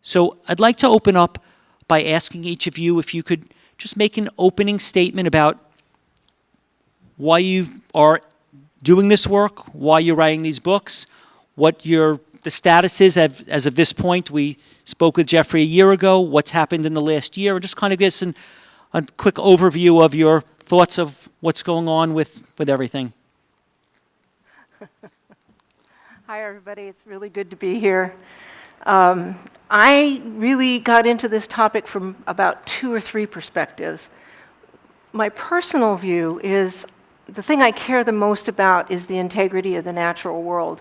So I'd like to open up by asking each of you if you could just make an opening statement about why you are doing this work, why you're writing these books, what the status is as of this point. We spoke with Jeffrey a year ago, what's happened in the last year, and just kind of give us a quick overview of your thoughts of what's going on with everything. Hi, everybody. It's really good to be here. I really got into this topic from about 2 or 3 perspectives. My personal view is the thing I care the most about is the integrity of the natural world.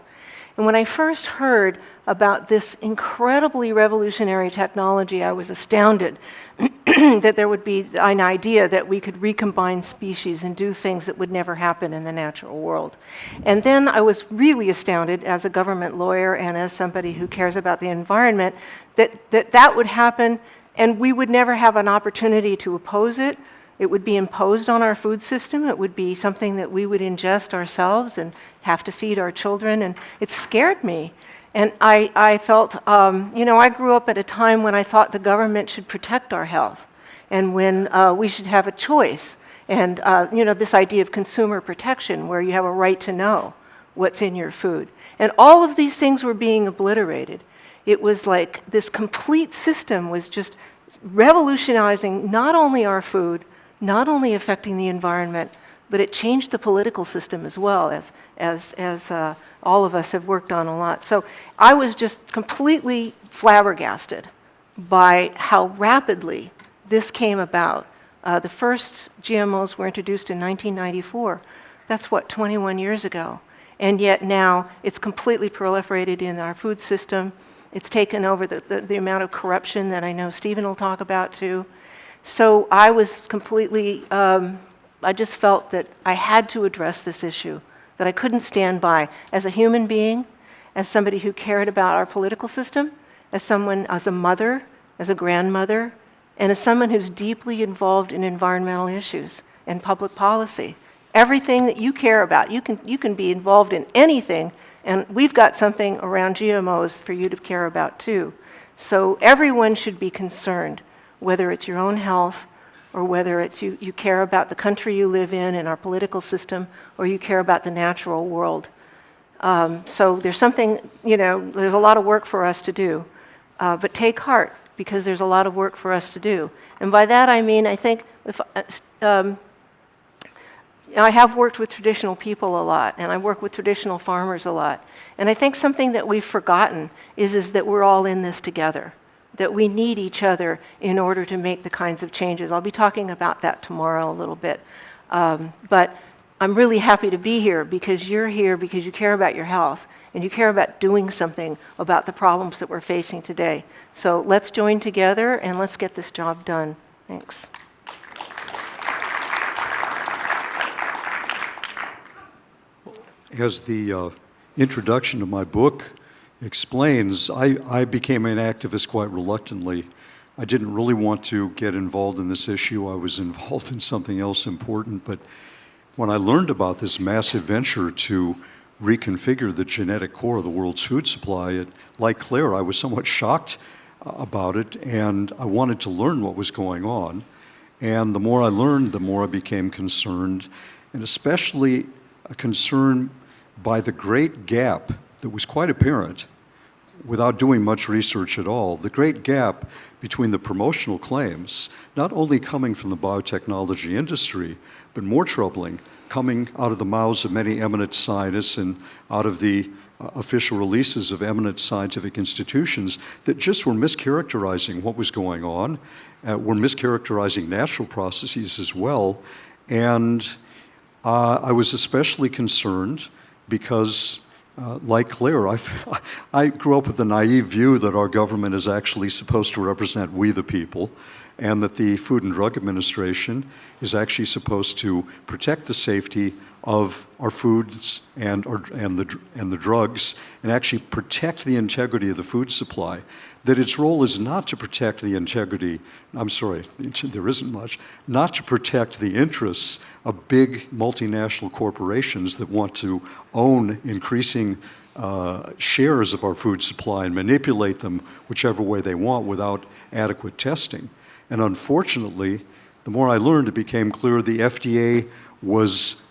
And when I first heard about this incredibly revolutionary technology, I was astounded that there would be an idea that we could recombine species and do things that would never happen in the natural world. And then I was really astounded as a government lawyer and as somebody who cares about the environment that would happen and we would never have an opportunity to oppose it. It would be imposed on our food system. It would be something that we would ingest ourselves and have to feed our children. And it scared me. And I felt, I grew up at a time when I thought the government should protect our health and when we should have a choice. And, this idea of consumer protection where you have a right to know what's in your food. And all of these things were being obliterated. It was like this complete system was just revolutionizing not only our food, not only affecting the environment, but it changed the political system as well, as all of us have worked on a lot. So I was just completely flabbergasted by how rapidly this came about. The first GMOs were introduced in 1994. That's 21 years ago. And yet now it's completely proliferated in our food system. It's taken over the amount of corruption that I know Stephen will talk about too. So I was completely, I just felt that I had to address this issue, that I couldn't stand by as a human being, as somebody who cared about our political system, as a mother, as a grandmother, and as someone who's deeply involved in environmental issues and public policy. Everything that you care about, you can be involved in anything, and we've got something around GMOs for you to care about too. So everyone should be concerned, whether it's your own health, or whether it's you care about the country you live in and our political system, or you care about the natural world. So there's something, there's a lot of work for us to do. But take heart, because there's a lot of work for us to do. And by that I mean, I think, I have worked with traditional people a lot, and I work with traditional farmers a lot. And I think something that we've forgotten is that we're all in this together, that we need each other in order to make the kinds of changes. I'll be talking about that tomorrow a little bit. But I'm really happy to be here because you're here because you care about your health and you care about doing something about the problems that we're facing today. So let's join together and let's get this job done. Thanks. As the introduction to my book explains, I became an activist quite reluctantly. I didn't really want to get involved in this issue. I was involved in something else important, but when I learned about this massive venture to reconfigure the genetic core of the world's food supply, like Claire, I was somewhat shocked about it, and I wanted to learn what was going on. And the more I learned, the more I became concerned, and especially a concern by the great gap that was quite apparent without doing much research at all, the great gap between the promotional claims, not only coming from the biotechnology industry, but more troubling, coming out of the mouths of many eminent scientists and out of the official releases of eminent scientific institutions that just were mischaracterizing what was going on, were mischaracterizing natural processes as well. And I was especially concerned because, like Claire, I grew up with the naive view that our government is actually supposed to represent we the people, and that the Food and Drug Administration is actually supposed to protect the safety of our foods and the drugs, and actually protect the integrity of the food supply. That its role is not to protect the integrity, I'm sorry, there isn't much, not to protect the interests of big multinational corporations that want to own increasing shares of our food supply and manipulate them whichever way they want without adequate testing. And unfortunately, the more I learned, it became clear the FDA was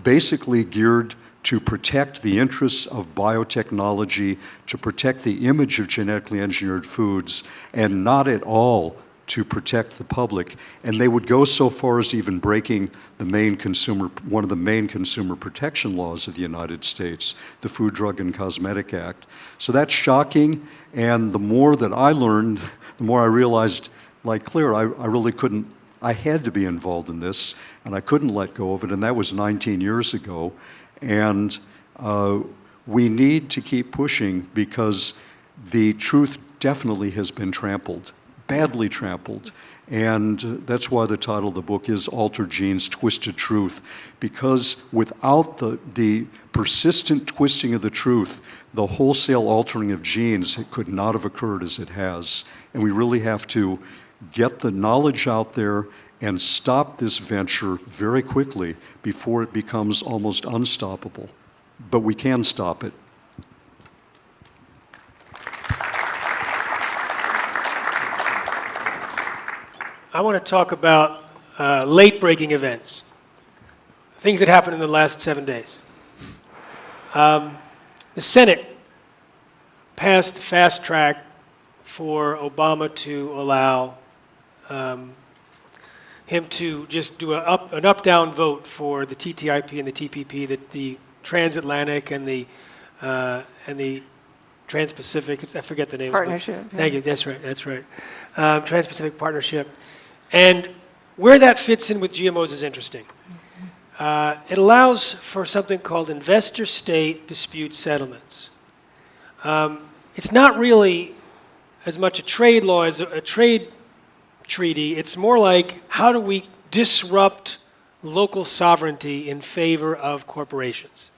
basically geared to protect the interests of biotechnology, to protect the image of genetically engineered foods, and not at all to protect the public. And they would go so far as even breaking one of the main consumer protection laws of the United States, the Food, Drug, and Cosmetic Act. So that's shocking, and the more that I learned, the more I realized, like Claire, I really couldn't, I had to be involved in this, and I couldn't let go of it, and that was 19 years ago. And we need to keep pushing because the truth definitely has been trampled, badly trampled. And that's why the title of the book is Altered Genes, Twisted Truth, because without the persistent twisting of the truth, the wholesale altering of genes could not have occurred as it has. And we really have to get the knowledge out there and stop this venture very quickly before it becomes almost unstoppable. But we can stop it. I want to talk about late-breaking events, things that happened in the last 7 days. The Senate passed fast track for Obama to allow him to just do an up-down vote for the TTIP and the TPP, the transatlantic and the Trans-Pacific. I forget the name. Partnership. Thank you. That's right. That's right. Trans-Pacific Partnership, and where that fits in with GMOs is interesting. It allows for something called investor-state dispute settlements. It's not really as much a trade law as a trade treaty. It's more like, how do we disrupt local sovereignty in favor of corporations?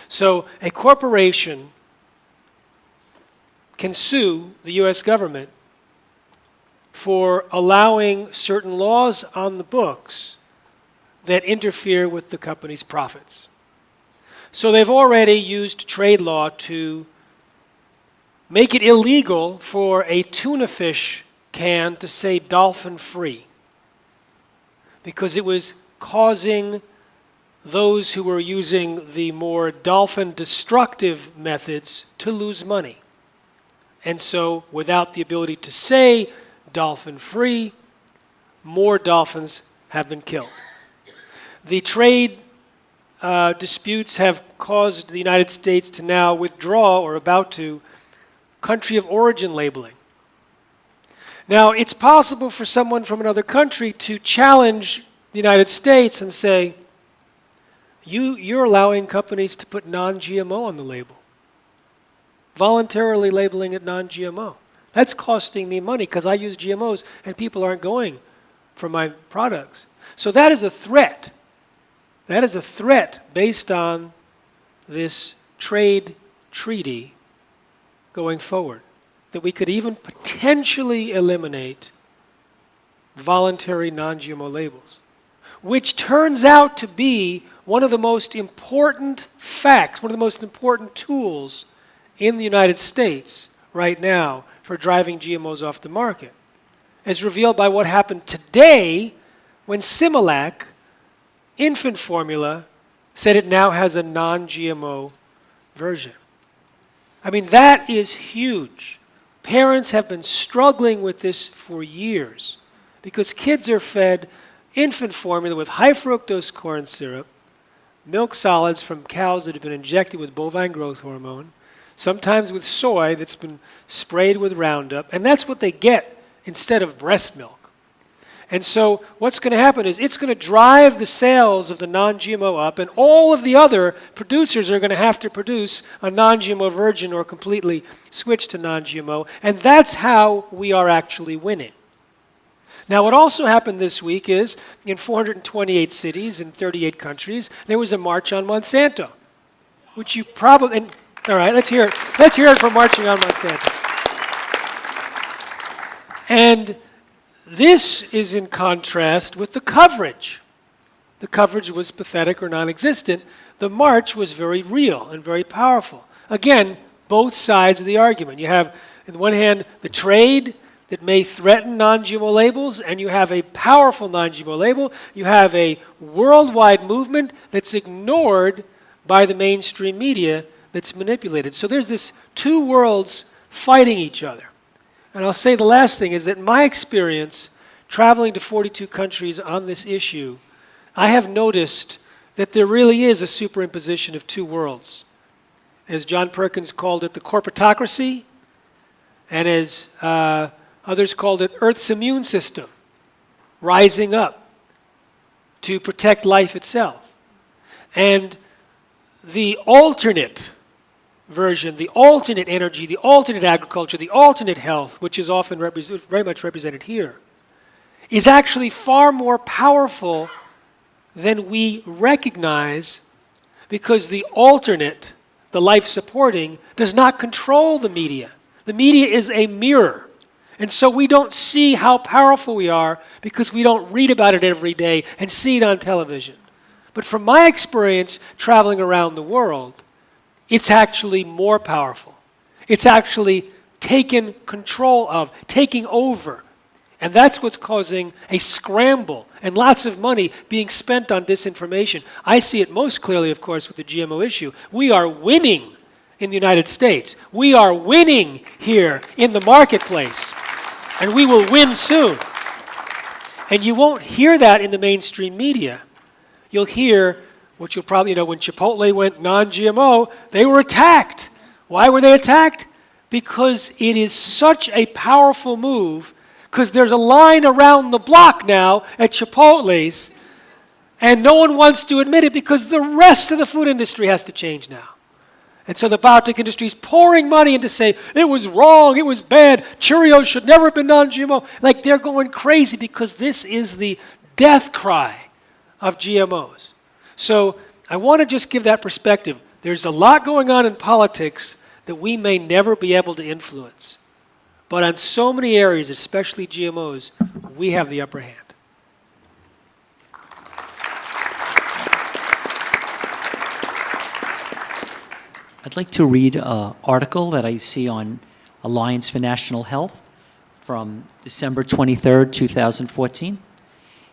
So a corporation can sue the US government for allowing certain laws on the books that interfere with the company's profits. So they've already used trade law to make it illegal for a tuna fish can to say dolphin free, because it was causing those who were using the more dolphin destructive methods to lose money. And so without the ability to say dolphin free, more dolphins have been killed. The trade disputes have caused the United States to now withdraw, or about to, country of origin labeling. Now, it's possible for someone from another country to challenge the United States and say, you're allowing companies to put non-GMO on the label, voluntarily labeling it non-GMO. That's costing me money because I use GMOs and people aren't going for my products. So that is a threat. That is a threat based on this trade treaty going forward, that we could even potentially eliminate voluntary non-GMO labels, which turns out to be one of the most important facts, one of the most important tools in the United States right now for driving GMOs off the market, as revealed by what happened today when Similac infant formula said it now has a non-GMO version. I mean, that is huge. Parents have been struggling with this for years because kids are fed infant formula with high fructose corn syrup, milk solids from cows that have been injected with bovine growth hormone, sometimes with soy that's been sprayed with Roundup, and that's what they get instead of breast milk. And so what's going to happen is it's going to drive the sales of the non-GMO up, and all of the other producers are going to have to produce a non-GMO version or completely switch to non-GMO, and that's how we are actually winning. Now, what also happened this week is in 428 cities in 38 countries, there was a march on Monsanto, which you probably, and, all right, let's hear it for marching on Monsanto. And this is in contrast with the coverage. The coverage was pathetic or non-existent. The march was very real and very powerful. again, both sides of the argument. You have, on the one hand, the trade that may threaten non-GMO labels, and you have a powerful non-GMO label. You have a worldwide movement that's ignored by the mainstream media that's manipulated. So there's this two worlds fighting each other. And I'll say the last thing is that in my experience, traveling to 42 countries on this issue, I have noticed that there really is a superimposition of two worlds. As John Perkins called it, the corporatocracy, and as others called it, Earth's immune system, rising up to protect life itself. And the alternate version, the alternate energy, the alternate agriculture, the alternate health, which is often very much represented here, is actually far more powerful than we recognize, because the alternate, the life-supporting, does not control the media. The media is a mirror. And so we don't see how powerful we are because we don't read about it every day and see it on television. But from my experience traveling around the world, it's actually more powerful. It's actually taken control of, taking over. And that's what's causing a scramble and lots of money being spent on disinformation. I see it most clearly, of course, with the GMO issue. We are winning in the United States. We are winning here in the marketplace. And we will win soon. And you won't hear that in the mainstream media. You'll hear what you'll probably know, when Chipotle went non-GMO, they were attacked. Why were they attacked? Because it is such a powerful move, because there's a line around the block now at Chipotle's, and no one wants to admit it because the rest of the food industry has to change now. And so the biotech industry is pouring money in to say, it was wrong, it was bad, Cheerios should never have been non-GMO. Like, they're going crazy because this is the death cry of GMOs. So I want to just give that perspective. There's a lot going on in politics that we may never be able to influence. But on so many areas, especially GMOs, we have the upper hand. I'd like to read an article that I see on Alliance for National Health from December 23rd, 2014.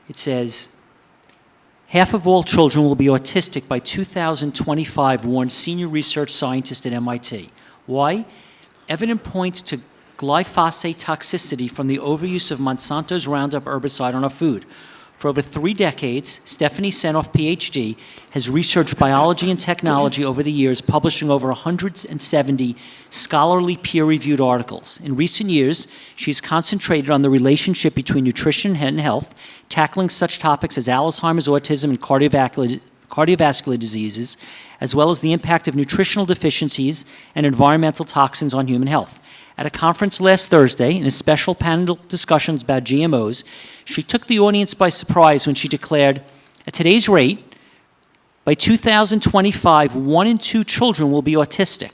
It says, half of all children will be autistic by 2025, warned senior research scientist at MIT. Why? Evidence points to glyphosate toxicity from the overuse of Monsanto's Roundup herbicide on our food. For over 3 decades, Stephanie Senoff, PhD, has researched biology and technology over the years, publishing over 170 scholarly peer-reviewed articles. In recent years, she's concentrated on the relationship between nutrition and health, tackling such topics as Alzheimer's, autism, and cardiovascular diseases, as well as the impact of nutritional deficiencies and environmental toxins on human health. At a conference last Thursday, in a special panel discussion about GMOs, she took the audience by surprise when she declared, at today's rate, by 2025, 1 in 2 children will be autistic.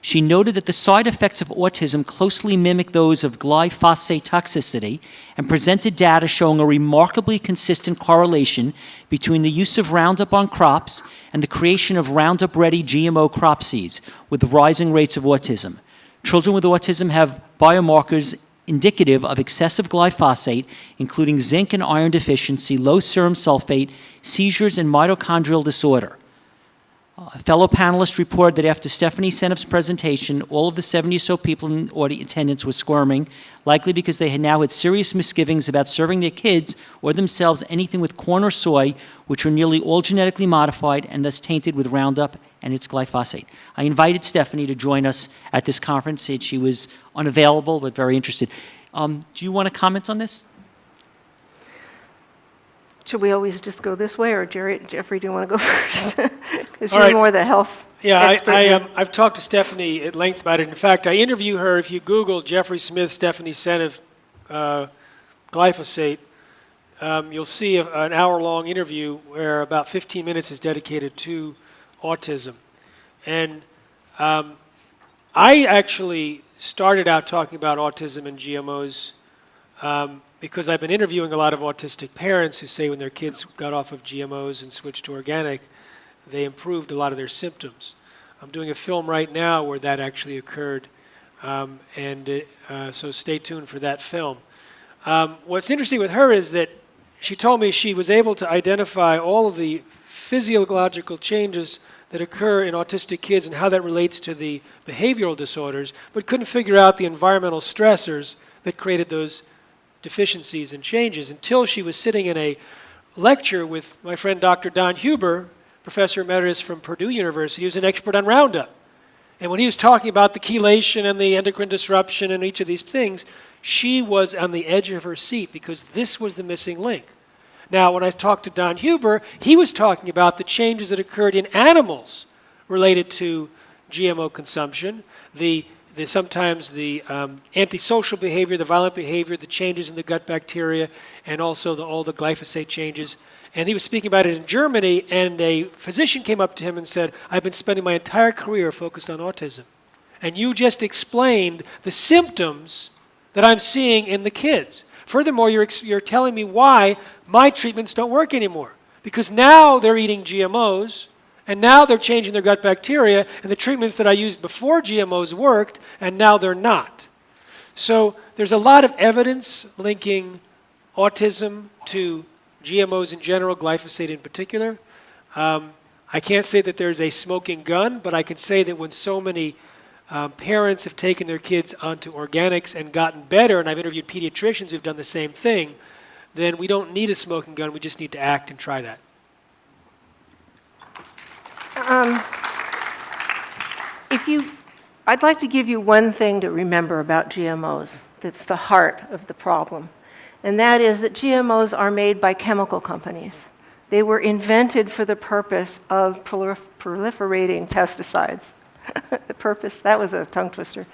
She noted that the side effects of autism closely mimic those of glyphosate toxicity and presented data showing a remarkably consistent correlation between the use of Roundup on crops and the creation of Roundup-ready GMO crop seeds with rising rates of autism. Children with autism have biomarkers indicative of excessive glyphosate, including zinc and iron deficiency, low serum sulfate, seizures, and mitochondrial disorder. Fellow panelists reported that after Stephanie Senoff's presentation, all of the 70 or so people in attendance were squirming, likely because they had now had serious misgivings about serving their kids or themselves anything with corn or soy, which are nearly all genetically modified and thus tainted with Roundup and its glyphosate. I invited Stephanie to join us at this conference. Said she was unavailable but very interested. Do you want to comment on this? Should we always just go this way, or Jeffrey, do you want to go first? Because All you're right. more the health expert. I've talked to Stephanie at length about it. In fact, I interview her. If you Google Jeffrey Smith, Stephanie Senoff, glyphosate, you'll see an hour-long interview where about 15 minutes is dedicated to autism. And I actually started out talking about autism and GMOs because I've been interviewing a lot of autistic parents who say when their kids got off of GMOs and switched to organic, they improved a lot of their symptoms. I'm doing a film right now where that actually occurred, so stay tuned for that film. What's interesting with her is that she told me she was able to identify all of the physiological changes that occur in autistic kids and how that relates to the behavioral disorders, but couldn't figure out the environmental stressors that created those deficiencies and changes until she was sitting in a lecture with my friend Dr. Don Huber, professor emeritus from Purdue University, who's an expert on Roundup. And when he was talking about the chelation and the endocrine disruption and each of these things, she was on the edge of her seat because this was the missing link. Now, when I talked to Don Huber, he was talking about the changes that occurred in animals related to GMO consumption, sometimes the antisocial behavior, the violent behavior, the changes in the gut bacteria, and also all the glyphosate changes. And he was speaking about it in Germany, and a physician came up to him and said, I've been spending my entire career focused on autism. And you just explained the symptoms that I'm seeing in the kids. Furthermore, you're telling me why my treatments don't work anymore. Because now they're eating GMOs, and now they're changing their gut bacteria, and the treatments that I used before GMOs worked, and now they're not. So there's a lot of evidence linking autism to GMOs in general, glyphosate in particular. I can't say that there's a smoking gun, but I can say that when so many parents have taken their kids onto organics and gotten better, and I've interviewed pediatricians who've done the same thing, then we don't need a smoking gun, we just need to act and try that. I'd like to give you one thing to remember about GMOs that's the heart of the problem, and that is that GMOs are made by chemical companies. They were invented for the purpose of proliferating pesticides. The purpose, that was a tongue twister.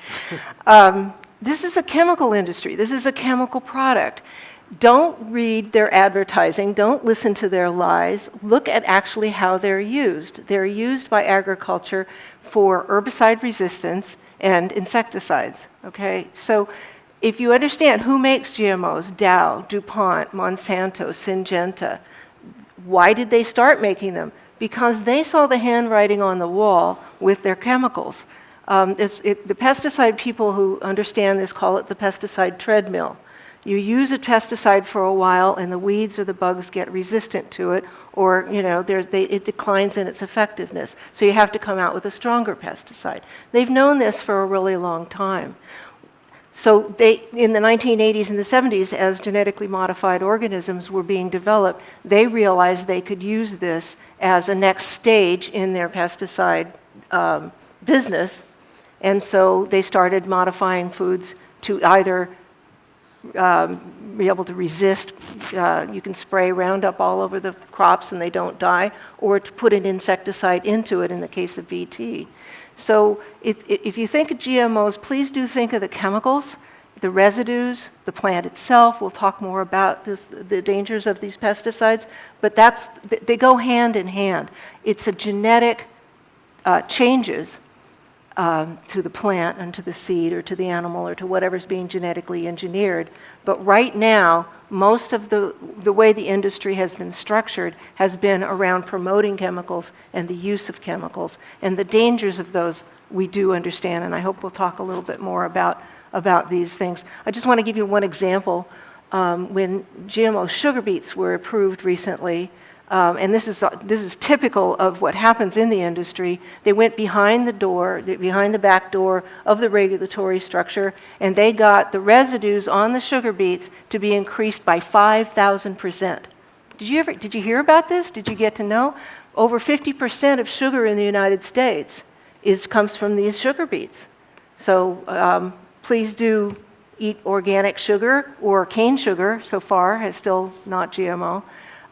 This is a chemical industry. This is a chemical product. Don't read their advertising. Don't listen to their lies. Look at actually how they're used. They're used by agriculture for herbicide resistance and insecticides, okay? So if you understand who makes GMOs, Dow, DuPont, Monsanto, Syngenta, why did they start making them? Because they saw the handwriting on the wall with their chemicals. The pesticide people who understand this call it the pesticide treadmill. You use a pesticide for a while and the weeds or the bugs get resistant to it, or it declines in its effectiveness. So you have to come out with a stronger pesticide. They've known this for a really long time. So in the 1980s and the 70s, as genetically modified organisms were being developed, they realized they could use this as a next stage in their pesticide business. And so they started modifying foods to either be able to resist, you can spray Roundup all over the crops and they don't die, or to put an insecticide into it in the case of BT. So if you think of GMOs, please do think of the chemicals, the residues, the plant itself. We'll talk more about the dangers of these pesticides, but they go hand in hand. It's a genetic changes to the plant and to the seed or to the animal or to whatever's being genetically engineered. But right now, most of the way the industry has been structured has been around promoting chemicals and the use of chemicals. And the dangers of those we do understand, and I hope we'll talk a little bit more about these things. I just want to give you one example. When GMO sugar beets were approved recently, and this is typical of what happens in the industry. They went behind the back door of the regulatory structure, and they got the residues on the sugar beets to be increased by 5,000%. Did you hear about this? Did you get to know? Over 50% of sugar in the United States comes from these sugar beets. So please do eat organic sugar, or cane sugar so far is still not GMO.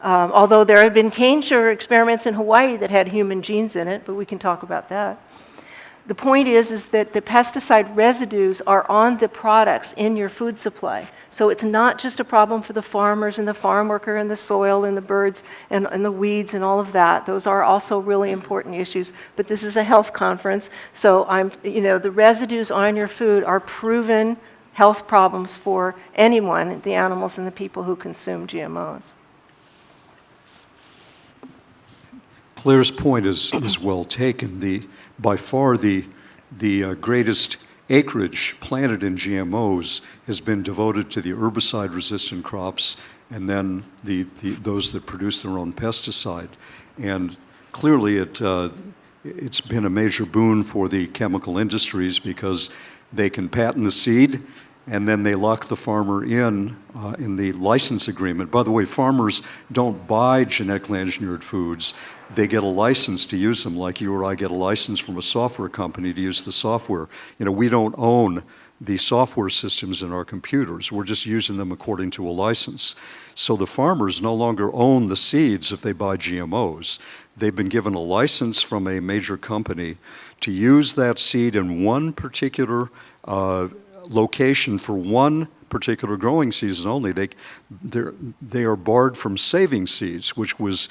Although there have been cane sugar experiments in Hawaii that had human genes in it, but we can talk about that. The point is that the pesticide residues are on the products in your food supply. So it's not just a problem for the farmers and the farm worker and the soil and the birds and the weeds and all of that. Those are also really important issues, but this is a health conference. So the residues on your food are proven health problems for anyone, the animals and the people who consume GMOs. Claire's point is well taken. By far the greatest acreage planted in GMOs has been devoted to the herbicide-resistant crops and then those that produce their own pesticide. And clearly it's been a major boon for the chemical industries because they can patent the seed and then they lock the farmer in the license agreement. By the way, farmers don't buy genetically engineered foods. They get a license to use them, like you or I get a license from a software company to use the software. We don't own the software systems in our computers. We're just using them according to a license. So the farmers no longer own the seeds if they buy GMOs. They've been given a license from a major company to use that seed in one particular location for one particular growing season only. They are barred from saving seeds, which was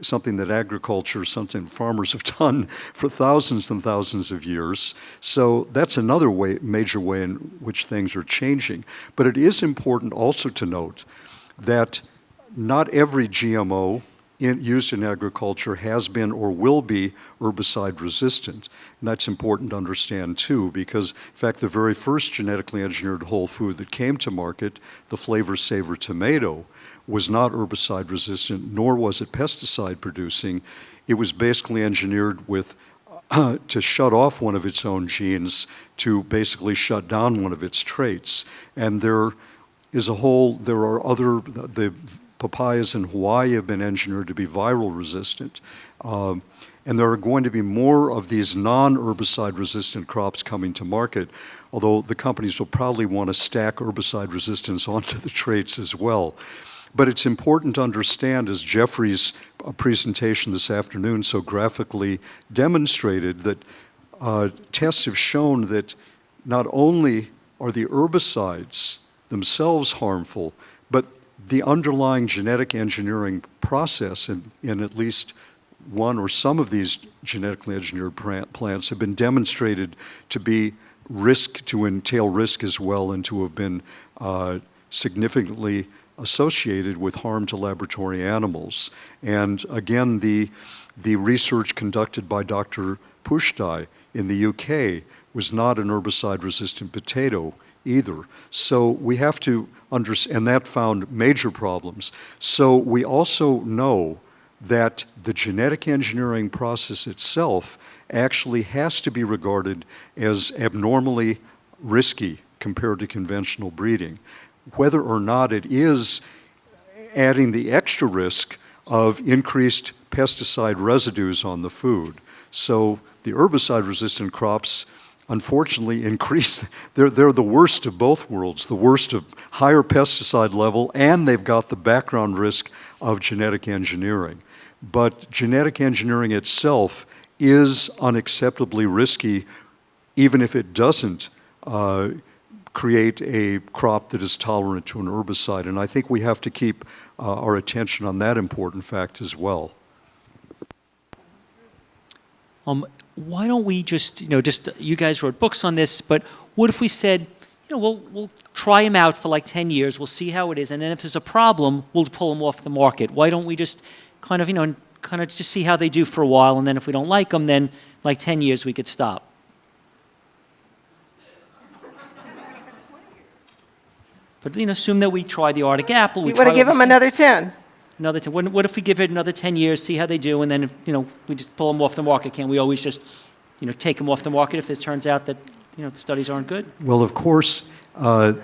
something that something farmers have done for thousands and thousands of years. So that's another major way in which things are changing. But it is important also to note that not every GMO used in agriculture has been or will be herbicide resistant. And that's important to understand too, because in fact the very first genetically engineered whole food that came to market, the Flavor Savor tomato, was not herbicide resistant, nor was it pesticide producing. It was basically engineered with to shut off one of its own genes to basically shut down one of its traits. And there are other, the papayas in Hawaii have been engineered to be viral resistant. And there are going to be more of these non-herbicide resistant crops coming to market, although the companies will probably want to stack herbicide resistance onto the traits as well. But it's important to understand, as Jeffrey's presentation this afternoon so graphically demonstrated, that tests have shown that not only are the herbicides themselves harmful, but the underlying genetic engineering process in at least one or some of these genetically engineered plants have been demonstrated to be to entail risk as well, and to have been significantly associated with harm to laboratory animals. And again, the research conducted by Dr. Pushdai in the UK was not an herbicide-resistant potato either. So we have to understand, and that found major problems. So we also know that the genetic engineering process itself actually has to be regarded as abnormally risky compared to conventional breeding, whether or not it is adding the extra risk of increased pesticide residues on the food. So the herbicide-resistant crops, unfortunately, increase. They're the worst of both worlds, the worst of higher pesticide level, and they've got the background risk of genetic engineering. But genetic engineering itself is unacceptably risky, even if it doesn't create a crop that is tolerant to an herbicide. And I think we have to keep our attention on that important fact as well. Why don't we just you guys wrote books on this, but what if we said, we'll try them out for like 10 years, we'll see how it is, and then if there's a problem, we'll pull them off the market. Why don't we just kind of just see how they do for a while, and then if we don't like them, then like 10 years we could stop. But assume that we try the Arctic apple. You want to give them another 10? Another 10. What if we give it another 10 years, see how they do, and then we just pull them off the market? Can't we always just take them off the market if it turns out that the studies aren't good? Well, of course, in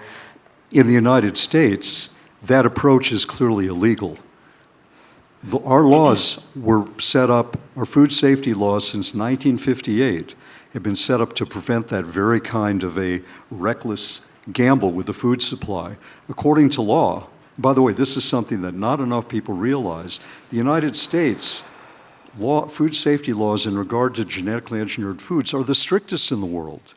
the United States, that approach is clearly illegal. Our laws were set up, our food safety laws since 1958 have been set up to prevent that very kind of a reckless gamble with the food supply. According to law, by the way, this is something that not enough people realize, the United States food safety laws in regard to genetically engineered foods are the strictest in the world.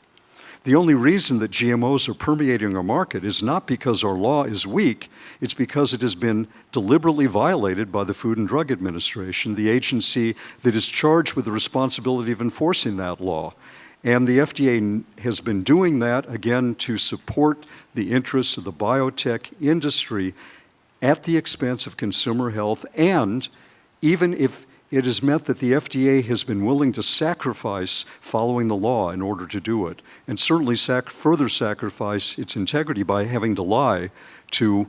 The only reason that GMOs are permeating our market is not because our law is weak, it's because it has been deliberately violated by the Food and Drug Administration, the agency that is charged with the responsibility of enforcing that law. And the FDA has been doing that, again, to support the interests of the biotech industry at the expense of consumer health. And even if it has meant that the FDA has been willing to sacrifice following the law in order to do it, and certainly further sacrifice its integrity by having to lie to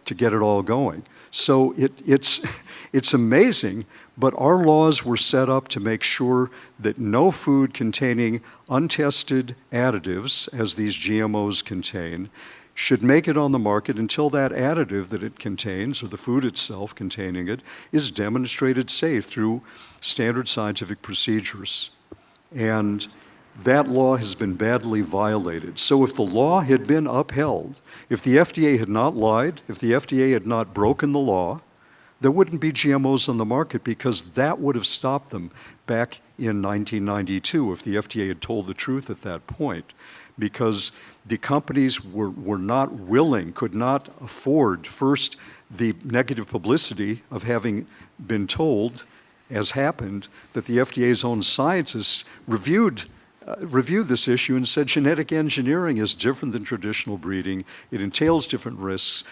get it all going. So it's amazing, but our laws were set up to make sure that no food containing untested additives, as these GMOs contain, should make it on the market until that additive that it contains, or the food itself containing it, is demonstrated safe through standard scientific procedures. And that law has been badly violated. So if the law had been upheld, if the FDA had not lied, if the FDA had not broken the law, there wouldn't be GMOs on the market, because that would have stopped them back in 1992 if the FDA had told the truth at that point. Because the companies were not willing, could not afford, first, the negative publicity of having been told, as happened, that the FDA's own scientists reviewed this issue and said genetic engineering is different than traditional breeding. It entails different risks.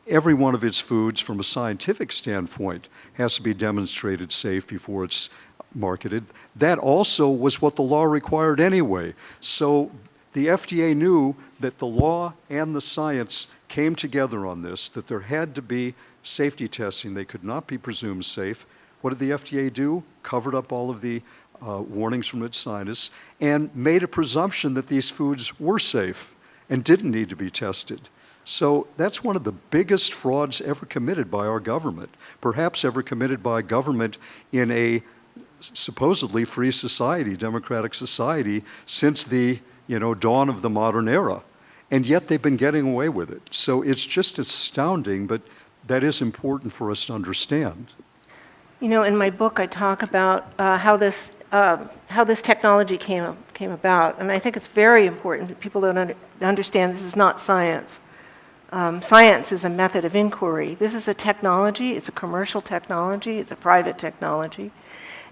Every one of its foods, from a scientific standpoint, has to be demonstrated safe before it's marketed. That also was what the law required anyway. So the FDA knew that the law and the science came together on this, that there had to be safety testing. They could not be presumed safe. What did the FDA do? Covered up all of the warnings from its scientists and made a presumption that these foods were safe and didn't need to be tested. So that's one of the biggest frauds ever committed by our government, perhaps ever committed by government in a supposedly free society, democratic society, since the dawn of the modern era. And yet they've been getting away with it. So it's just astounding, but that is important for us to understand. In my book, I talk about how this technology came about, and I think it's very important that people don't understand this is not science. Science is a method of inquiry. This is a technology. It's a commercial technology. It's a private technology.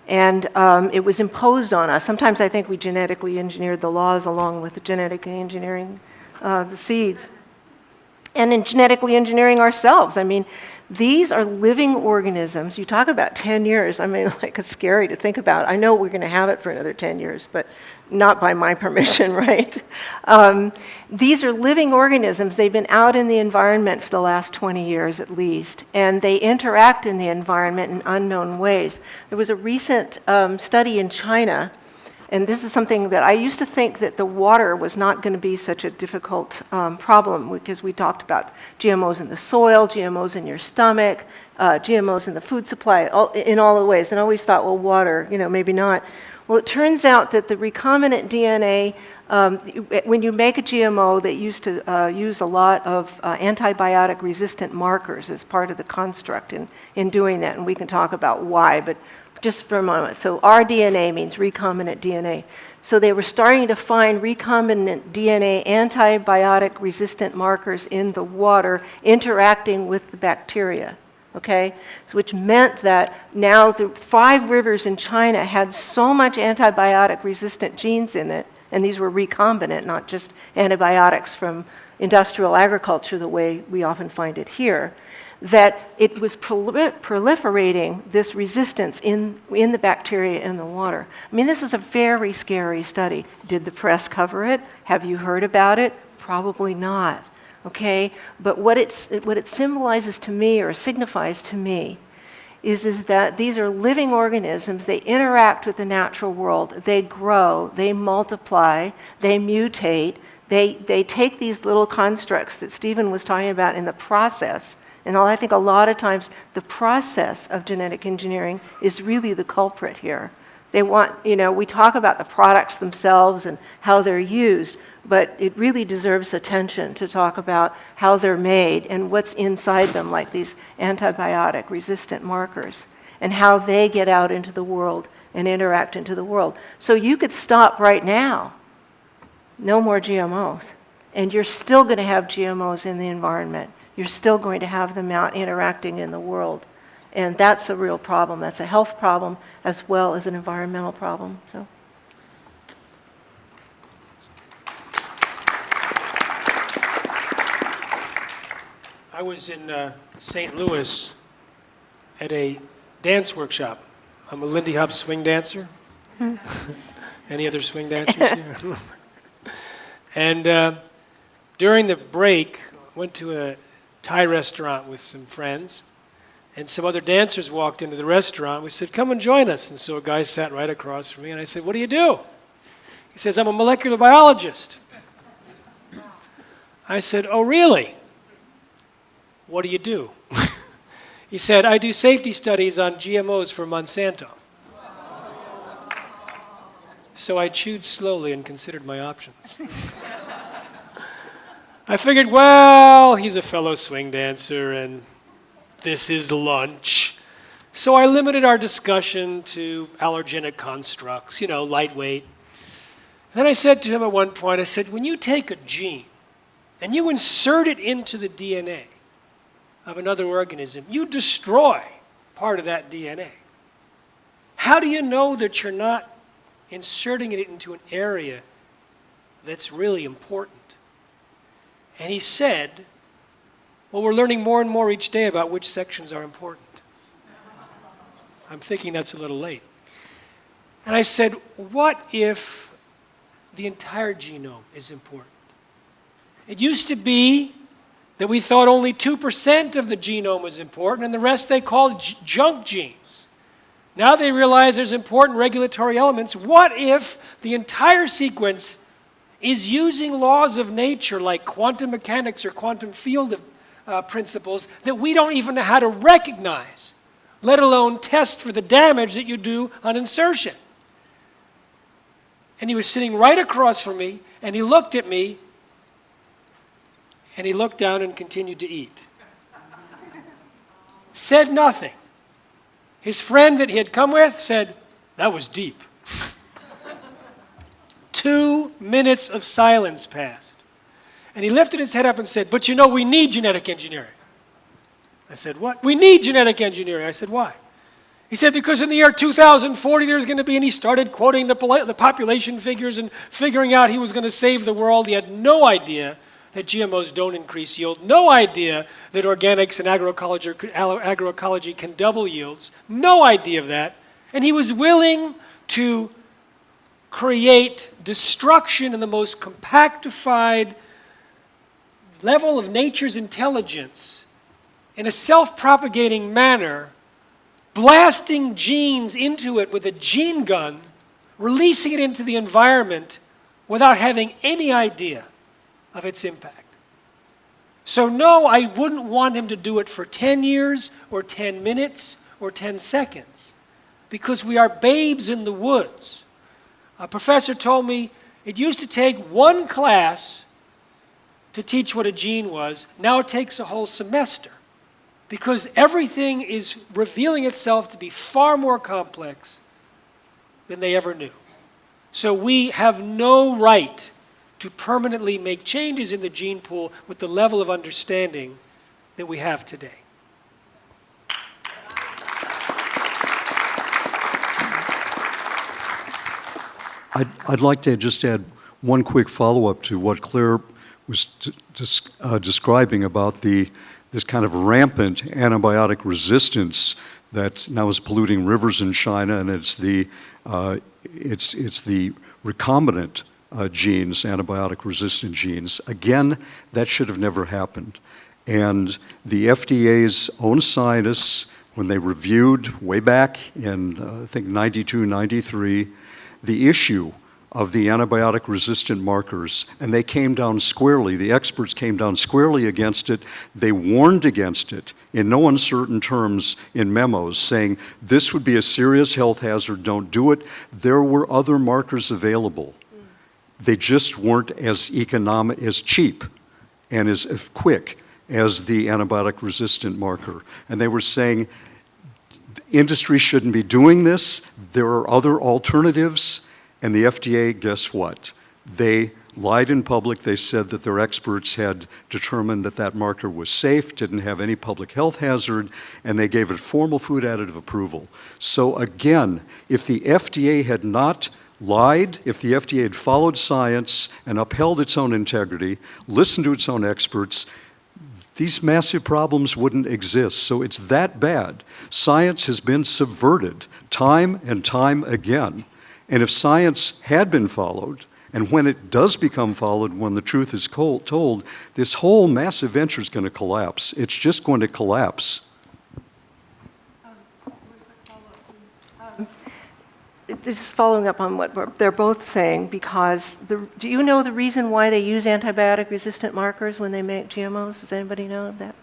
And it was imposed on us. Sometimes I think we genetically engineered the laws along with the genetically engineering the seeds. And in genetically engineering ourselves. I mean, these are living organisms. You talk about 10 years. I mean, it's scary to think about. I know we're going to have it for another 10 years, but not by my permission, right? These are living organisms. They've been out in the environment for the last 20 years at least, and they interact in the environment in unknown ways. There was a recent study in China, and this is something that I used to think that the water was not going to be such a difficult problem, because we talked about GMOs in the soil, GMOs in your stomach, GMOs in the food supply, in all the ways, and I always thought, well, water, maybe not. Well, it turns out that the recombinant DNA, when you make a GMO, they used to use a lot of antibiotic-resistant markers as part of the construct in doing that, and we can talk about why, but just for a moment. So our DNA means recombinant DNA. So they were starting to find recombinant DNA antibiotic-resistant markers in the water interacting with the bacteria. Okay, so which meant that now the 5 rivers in China had so much antibiotic-resistant genes in it, and these were recombinant, not just antibiotics from industrial agriculture the way we often find it here, that it was proliferating this resistance in the bacteria in the water. I mean, this is a very scary study. Did the press cover it? Have you heard about it? Probably not. Okay, but what it symbolizes to me, or signifies to me, is that these are living organisms. They interact with the natural world. They grow, they multiply, they mutate. They take these little constructs that Stephen was talking about in the process, and I think a lot of times the process of genetic engineering is really the culprit here. They want, we talk about the products themselves and how they're used, but it really deserves attention to talk about how they're made and what's inside them, like these antibiotic-resistant markers, and how they get out into the world and interact into the world. So you could stop right now, no more GMOs, and you're still going to have GMOs in the environment. You're still going to have them out interacting in the world. And that's a real problem. That's a health problem as well as an environmental problem. So. I was in St. Louis at a dance workshop I'm a Lindy Hop swing dancer. Any other swing dancers here? And during the break, went to a Thai restaurant with some friends, and some other dancers walked into the restaurant. We said, come and join us. And so a guy sat right across from me, and I said, what do you do? He says, I'm a molecular biologist. I said, oh, really? What do you do? He said, I do safety studies on GMOs for Monsanto. So I chewed slowly and considered my options. I figured, well, he's a fellow swing dancer and this is lunch. So I limited our discussion to allergenic constructs, lightweight. Then I said to him at one point, I said, when you take a gene and you insert it into the DNA of another organism, you destroy part of that DNA. How do you know that you're not inserting it into an area that's really important? And he said, well, we're learning more and more each day about which sections are important. I'm thinking that's a little late. And I said, what if the entire genome is important? It used to be that we thought only 2% of the genome was important, and the rest they called junk genes. Now they realize there's important regulatory elements. What if the entire sequence is using laws of nature like quantum mechanics or quantum field principles that we don't even know how to recognize, let alone test for the damage that you do on insertion? And he was sitting right across from me, and he looked at me, and he looked down and continued to eat. Said nothing. His friend that he had come with said, that was deep. 2 minutes of silence passed. And he lifted his head up and said, but we need genetic engineering. I said, what? We need genetic engineering. I said, why? He said, because in the year 2040 there's going to be, and he started quoting the population figures and figuring out he was going to save the world. He had no idea that GMOs don't increase yield, no idea that organics and agroecology can double yields, no idea of that. And he was willing to create destruction in the most compactified level of nature's intelligence in a self-propagating manner, blasting genes into it with a gene gun, releasing it into the environment without having any idea of its impact. So no, I wouldn't want him to do it for 10 years or 10 minutes or 10 seconds because we are babes in the woods. A professor told me it used to take one class to teach what a gene was. Now it takes a whole semester because everything is revealing itself to be far more complex than they ever knew. So we have no right to permanently make changes in the gene pool with the level of understanding that we have today. I'd like to just add one quick follow-up to what Claire was describing about this kind of rampant antibiotic resistance that now is polluting rivers in China, and it's the recombinant genes, antibiotic-resistant genes. Again, that should have never happened. And the FDA's own scientists, when they reviewed way back in, I think, 92, 93, the issue of the antibiotic-resistant markers, and they came down squarely, the experts came down squarely against it. They warned against it in no uncertain terms in memos, saying this would be a serious health hazard, don't do it. There were other markers available. They just weren't as economic, as cheap, and as quick as the antibiotic-resistant marker. And they were saying, industry shouldn't be doing this. There are other alternatives. And the FDA, guess what? They lied in public. They said that their experts had determined that that marker was safe, didn't have any public health hazard, and they gave it formal food additive approval. So again, if the FDA had not lied, if the FDA had followed science and upheld its own integrity, listened to its own experts, these massive problems wouldn't exist. So it's that bad. Science has been subverted time and time again. And if science had been followed, and when it does become followed, when the truth is told, this whole massive venture is going to collapse. It's just going to collapse. This is following up on what they're both saying, because do you know the reason why they use antibiotic-resistant markers when they make GMOs? Does anybody know that?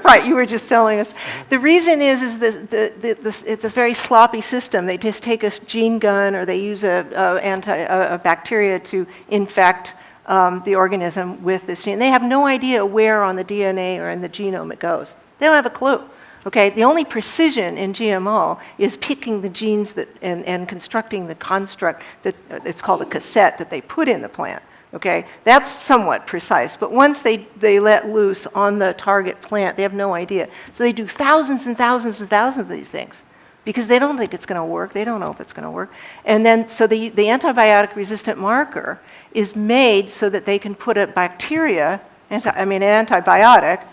Right, you were just telling us. The reason is it's a very sloppy system. They just take a gene gun, or they use a bacteria to infect the organism with this gene. They have no idea where on the DNA or in the genome it goes. They don't have a clue. Okay, the only precision in GMO is picking the genes and constructing the construct that it's called a cassette that they put in the plant. Okay, that's somewhat precise, but once they let loose on the target plant, they have no idea. So they do thousands and thousands and thousands of these things because they don't think it's going to work. They don't know if it's going to work. And then, so the antibiotic-resistant marker is made so that they can put a bacteria, an antibiotic,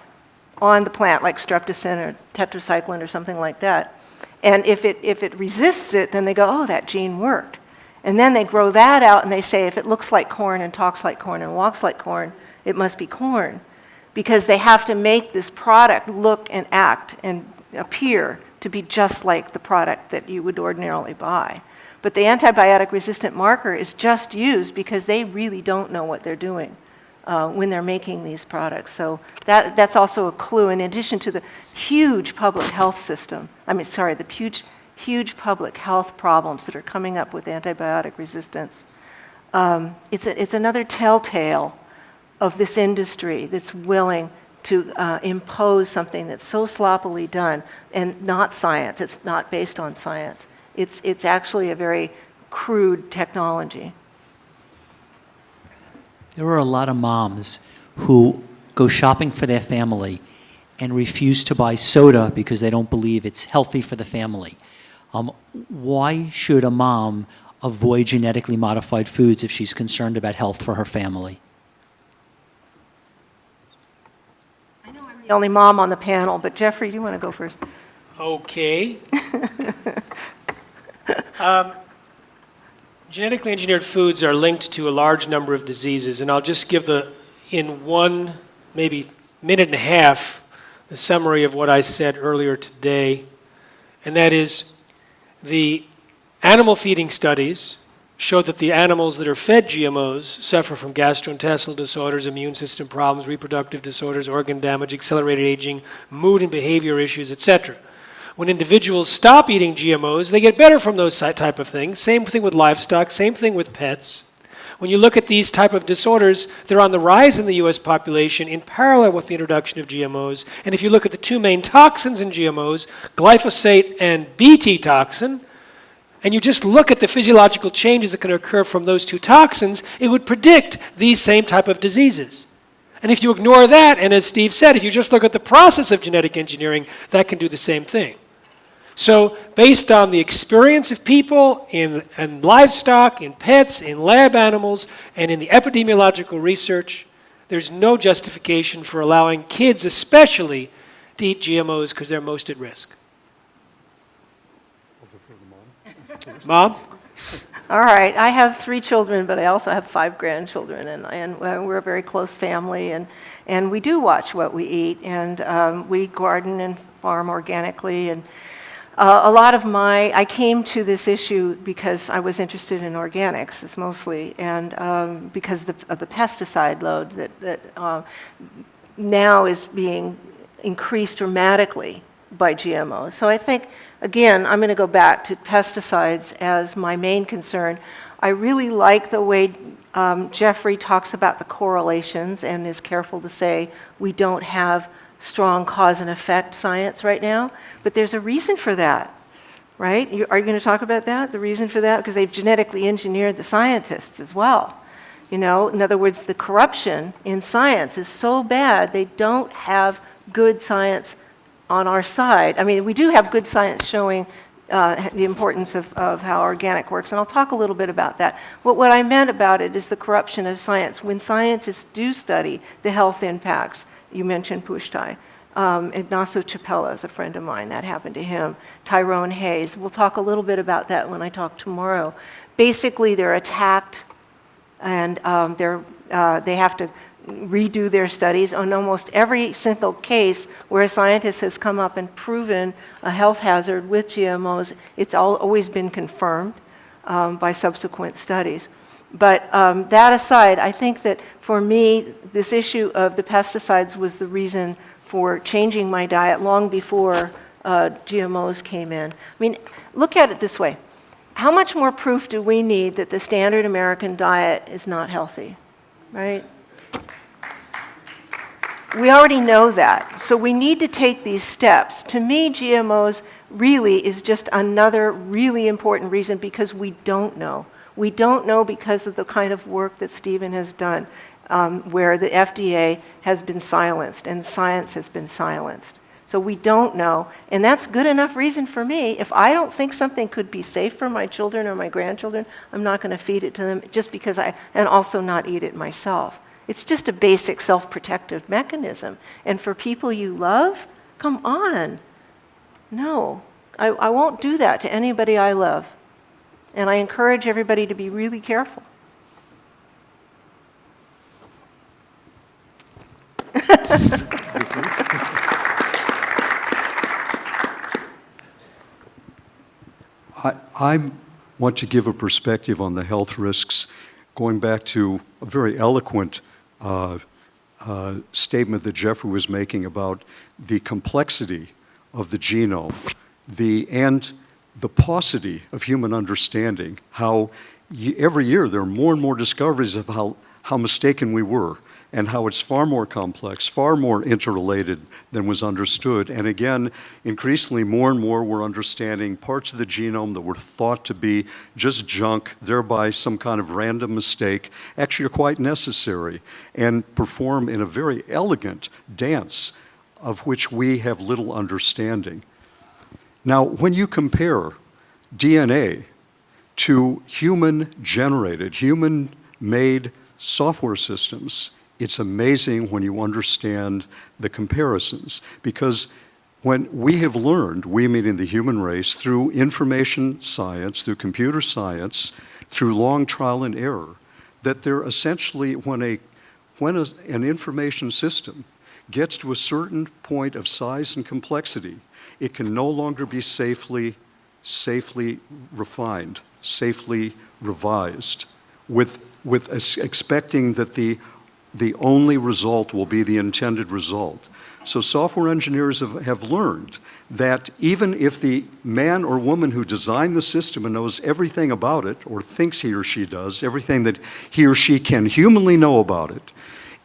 on the plant, like streptocin or tetracycline or something like that. And if it resists it, then they go, oh, that gene worked. And then they grow that out and they say, if it looks like corn and talks like corn and walks like corn, it must be corn. Because they have to make this product look and act and appear to be just like the product that you would ordinarily buy. But the antibiotic-resistant marker is just used because they really don't know what they're doing when they're making these products. So that's also a clue, in addition to the huge public health system. The huge public health problems that are coming up with antibiotic resistance. It's another telltale of this industry that's willing to impose something that's so sloppily done and not science. It's not based on science. It's actually a very crude technology. There are a lot of moms who go shopping for their family and refuse to buy soda because they don't believe it's healthy for the family. Why should a mom avoid genetically modified foods if she's concerned about health for her family? I know I'm the only mom on the panel, but Jeffrey, do you want to go first? Okay. Genetically engineered foods are linked to a large number of diseases, and I'll just give in one, maybe minute and a half, the summary of what I said earlier today, and that is the animal feeding studies show that the animals that are fed GMOs suffer from gastrointestinal disorders, immune system problems, reproductive disorders, organ damage, accelerated aging, mood and behavior issues, etc. When individuals stop eating GMOs, they get better from those type of things. Same thing with livestock, same thing with pets. When you look at these type of disorders, they're on the rise in the US population in parallel with the introduction of GMOs. And if you look at the two main toxins in GMOs, glyphosate and Bt toxin, and you just look at the physiological changes that can occur from those two toxins, it would predict these same type of diseases. And if you ignore that, and as Steve said, if you just look at the process of genetic engineering, that can do the same thing. So based on the experience of people in livestock, in pets, in lab animals, and in the epidemiological research, there's no justification for allowing kids especially to eat GMOs because they're most at risk. Mom? All right, I have 3 children, but I also have 5 grandchildren, and we're a very close family, and we do watch what we eat, and we garden and farm organically, and I came to this issue because I was interested in organics, it's mostly, and because of the pesticide load that now is being increased dramatically by GMOs. So I think, again, I'm going to go back to pesticides as my main concern. I really like the way Jeffrey talks about the correlations and is careful to say we don't have strong cause and effect science right now, but there's a reason for that, right? Are you going to talk about that, the reason for that? Because they've genetically engineered the scientists as well. You know, in other words, the corruption in science is so bad, they don't have good science on our side. I mean, we do have good science showing the importance of how organic works, and I'll talk a little bit about that. What I meant about it is the corruption of science. When scientists do study the health impacts, you mentioned Pushtai, Ignacio Chapela is a friend of mine, that happened to him, Tyrone Hayes, we'll talk a little bit about that when I talk tomorrow. Basically, they're attacked, and they have to redo their studies on almost every single case where a scientist has come up and proven a health hazard with GMOs. It's always been confirmed by subsequent studies. But that aside, I think that for me, this issue of the pesticides was the reason for changing my diet long before GMOs came in. I mean, look at it this way. How much more proof do we need that the standard American diet is not healthy, right? We already know that, so we need to take these steps. To me, GMOs really is just another really important reason because we don't know. We don't know because of the kind of work that Stephen has done, where the FDA has been silenced and science has been silenced. So we don't know, and that's good enough reason for me. If I don't think something could be safe for my children or my grandchildren, I'm not going to feed it to them just because and also not eat it myself. It's just a basic self-protective mechanism. And for people you love, come on. No, I won't do that to anybody I love. And I encourage everybody to be really careful. I want to give a perspective on the health risks, going back to a very eloquent statement that Jeffrey was making about the complexity of the genome, and the paucity of human understanding, how every year there are more and more discoveries of how mistaken we were, and how it's far more complex, far more interrelated than was understood. And again, increasingly more and more we're understanding parts of the genome that were thought to be just junk, thereby some kind of random mistake, actually are quite necessary and perform in a very elegant dance of which we have little understanding. Now, when you compare DNA to human-generated, human-made software systems, it's amazing when you understand the comparisons, because when we have learned, we meaning the human race, through information science, through computer science, through long trial and error, that they're essentially, when an information system gets to a certain point of size and complexity, it can no longer be safely refined, safely revised, with expecting that the only result will be the intended result. So software engineers have learned that even if the man or woman who designed the system and knows everything about it, or thinks he or she does, everything that he or she can humanly know about it,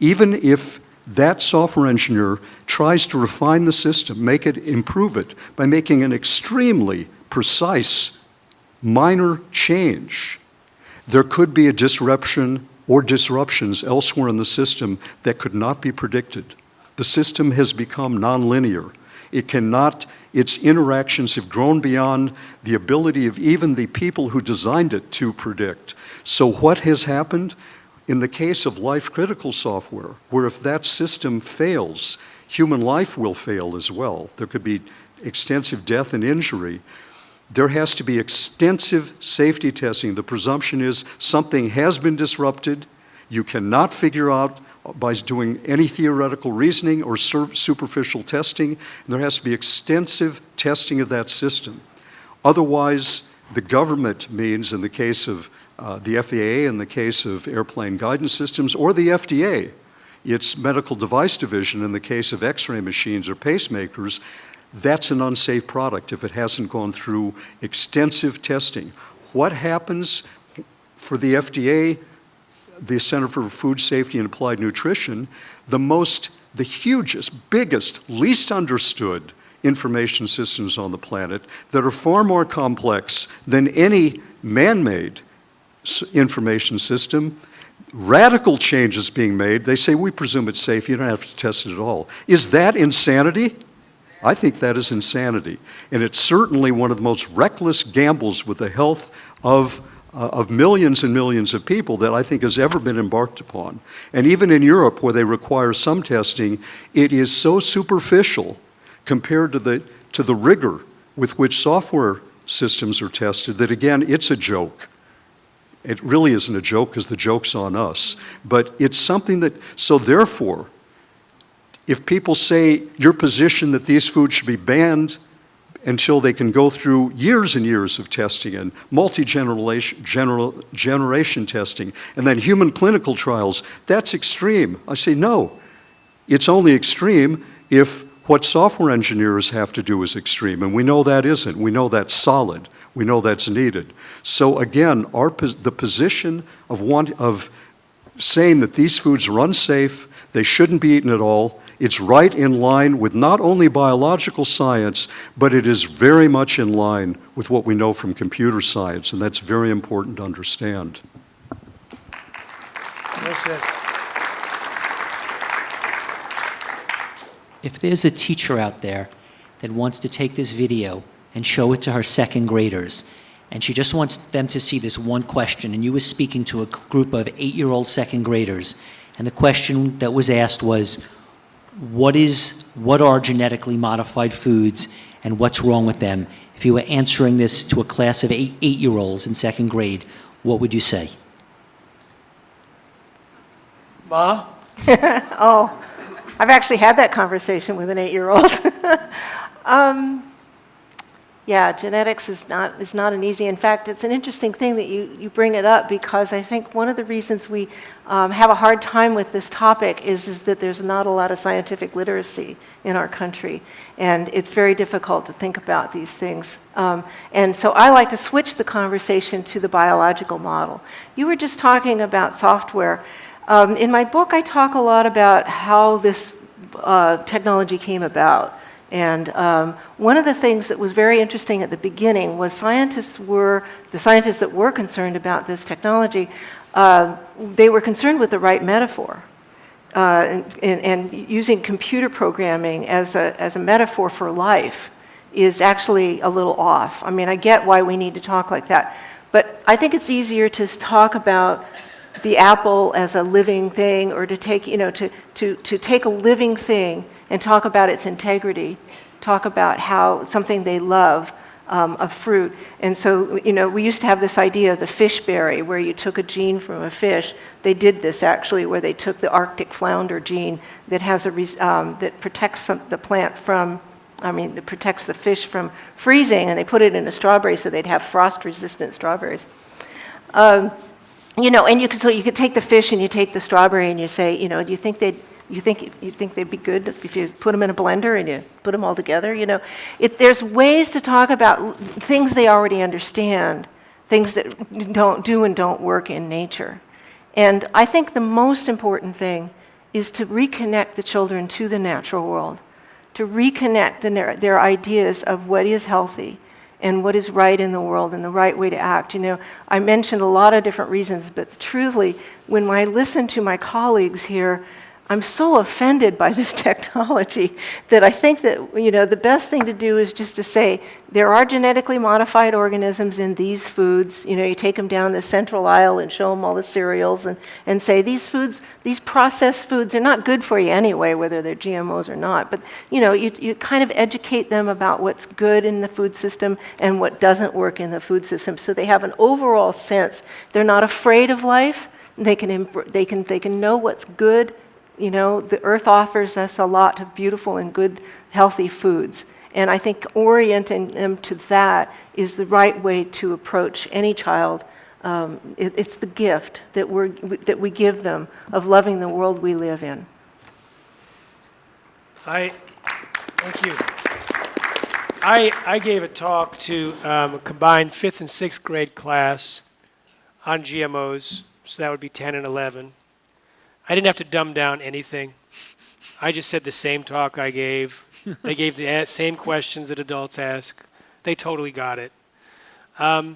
even if that software engineer tries to refine the system, improve it by making an extremely precise, minor change, there could be a disruption or disruptions elsewhere in the system that could not be predicted. The system has become nonlinear. Its interactions have grown beyond the ability of even the people who designed it to predict. So what has happened? In the case of life-critical software, where if that system fails, human life will fail as well. There could be extensive death and injury. There has to be extensive safety testing. The presumption is something has been disrupted. You cannot figure out by doing any theoretical reasoning or superficial testing. There has to be extensive testing of that system. Otherwise, the government means, in the case of the FAA, in the case of airplane guidance systems, or the FDA, its medical device division, in the case of X-ray machines or pacemakers, that's an unsafe product if it hasn't gone through extensive testing. What happens for the FDA, the Center for Food Safety and Applied Nutrition, the hugest, biggest, least understood information systems on the planet that are far more complex than any man-made information system, radical changes being made. They say, we presume it's safe, you don't have to test it at all. Is that insanity? I think that is insanity. And it's certainly one of the most reckless gambles with the health of millions and millions of people that I think has ever been embarked upon. And even in Europe, where they require some testing, it is so superficial compared to the rigor with which software systems are tested that, again, it's a joke. It really isn't a joke because the joke's on us. But it's something that, so therefore, if people say your position that these foods should be banned until they can go through years and years of testing and multi-generation testing and then human clinical trials, that's extreme. I say no. It's only extreme if what software engineers have to do is extreme, and we know that isn't. We know that's solid. We know that's needed. So again, the position of saying that these foods are unsafe, they shouldn't be eaten at all, it's right in line with not only biological science, but it is very much in line with what we know from computer science, and that's very important to understand. Well said. If there's a teacher out there that wants to take this video and show it to her second graders, and she just wants them to see this one question, and you were speaking to a group of 8-year-old second graders, and the question that was asked was, what are genetically modified foods and what's wrong with them? If you were answering this to a class of 8-year-olds in second grade, what would you say? Ma? Oh, I've actually had that conversation with an 8-year-old. Yeah, genetics is not an easy. In fact, it's an interesting thing that you bring it up, because I think one of the reasons we have a hard time with this topic is that there's not a lot of scientific literacy in our country, and it's very difficult to think about these things. And so I like to switch the conversation to the biological model. You were just talking about software. In my book, I talk a lot about how this technology came about. And one of the things that was very interesting at the beginning was the scientists that were concerned about this technology, they were concerned with the right metaphor. And using computer programming as a metaphor for life is actually a little off. I mean, I get why we need to talk like that. But I think it's easier to talk about the apple as a living thing, or to take, to take a living thing and talk about its integrity, talk about how something they love, a fruit. And so, we used to have this idea of the fish berry, where you took a gene from a fish. They did this actually, where they took the Arctic flounder gene that has that protects the plant from, that protects the fish from freezing, and they put it in a strawberry so they'd have frost-resistant strawberries. And so you could take the fish and you take the strawberry and you say, do you think they'd be good if you put them in a blender and you put them all together? There's ways to talk about things they already understand, things that don't work in nature. And I think the most important thing is to reconnect the children to the natural world, to reconnect their ideas of what is healthy and what is right in the world and the right way to act. I mentioned a lot of different reasons, but truly, when I listen to my colleagues here, I'm so offended by this technology that I think that, the best thing to do is just to say, there are genetically modified organisms in these foods. You take them down the central aisle and show them all the cereals and say, these foods, these processed foods are not good for you anyway, whether they're GMOs or not. But, you kind of educate them about what's good in the food system and what doesn't work in the food system, so they have an overall sense. They're not afraid of life. They can know what's good. The earth offers us a lot of beautiful and good, healthy foods. And I think orienting them to that is the right way to approach any child. It's the gift that we give them of loving the world we live in. Thank you. I gave a talk to a combined 5th and 6th grade class on GMOs, so that would be 10 and 11. I didn't have to dumb down anything. I just said the same talk I gave. They gave the same questions that adults ask. They totally got it. I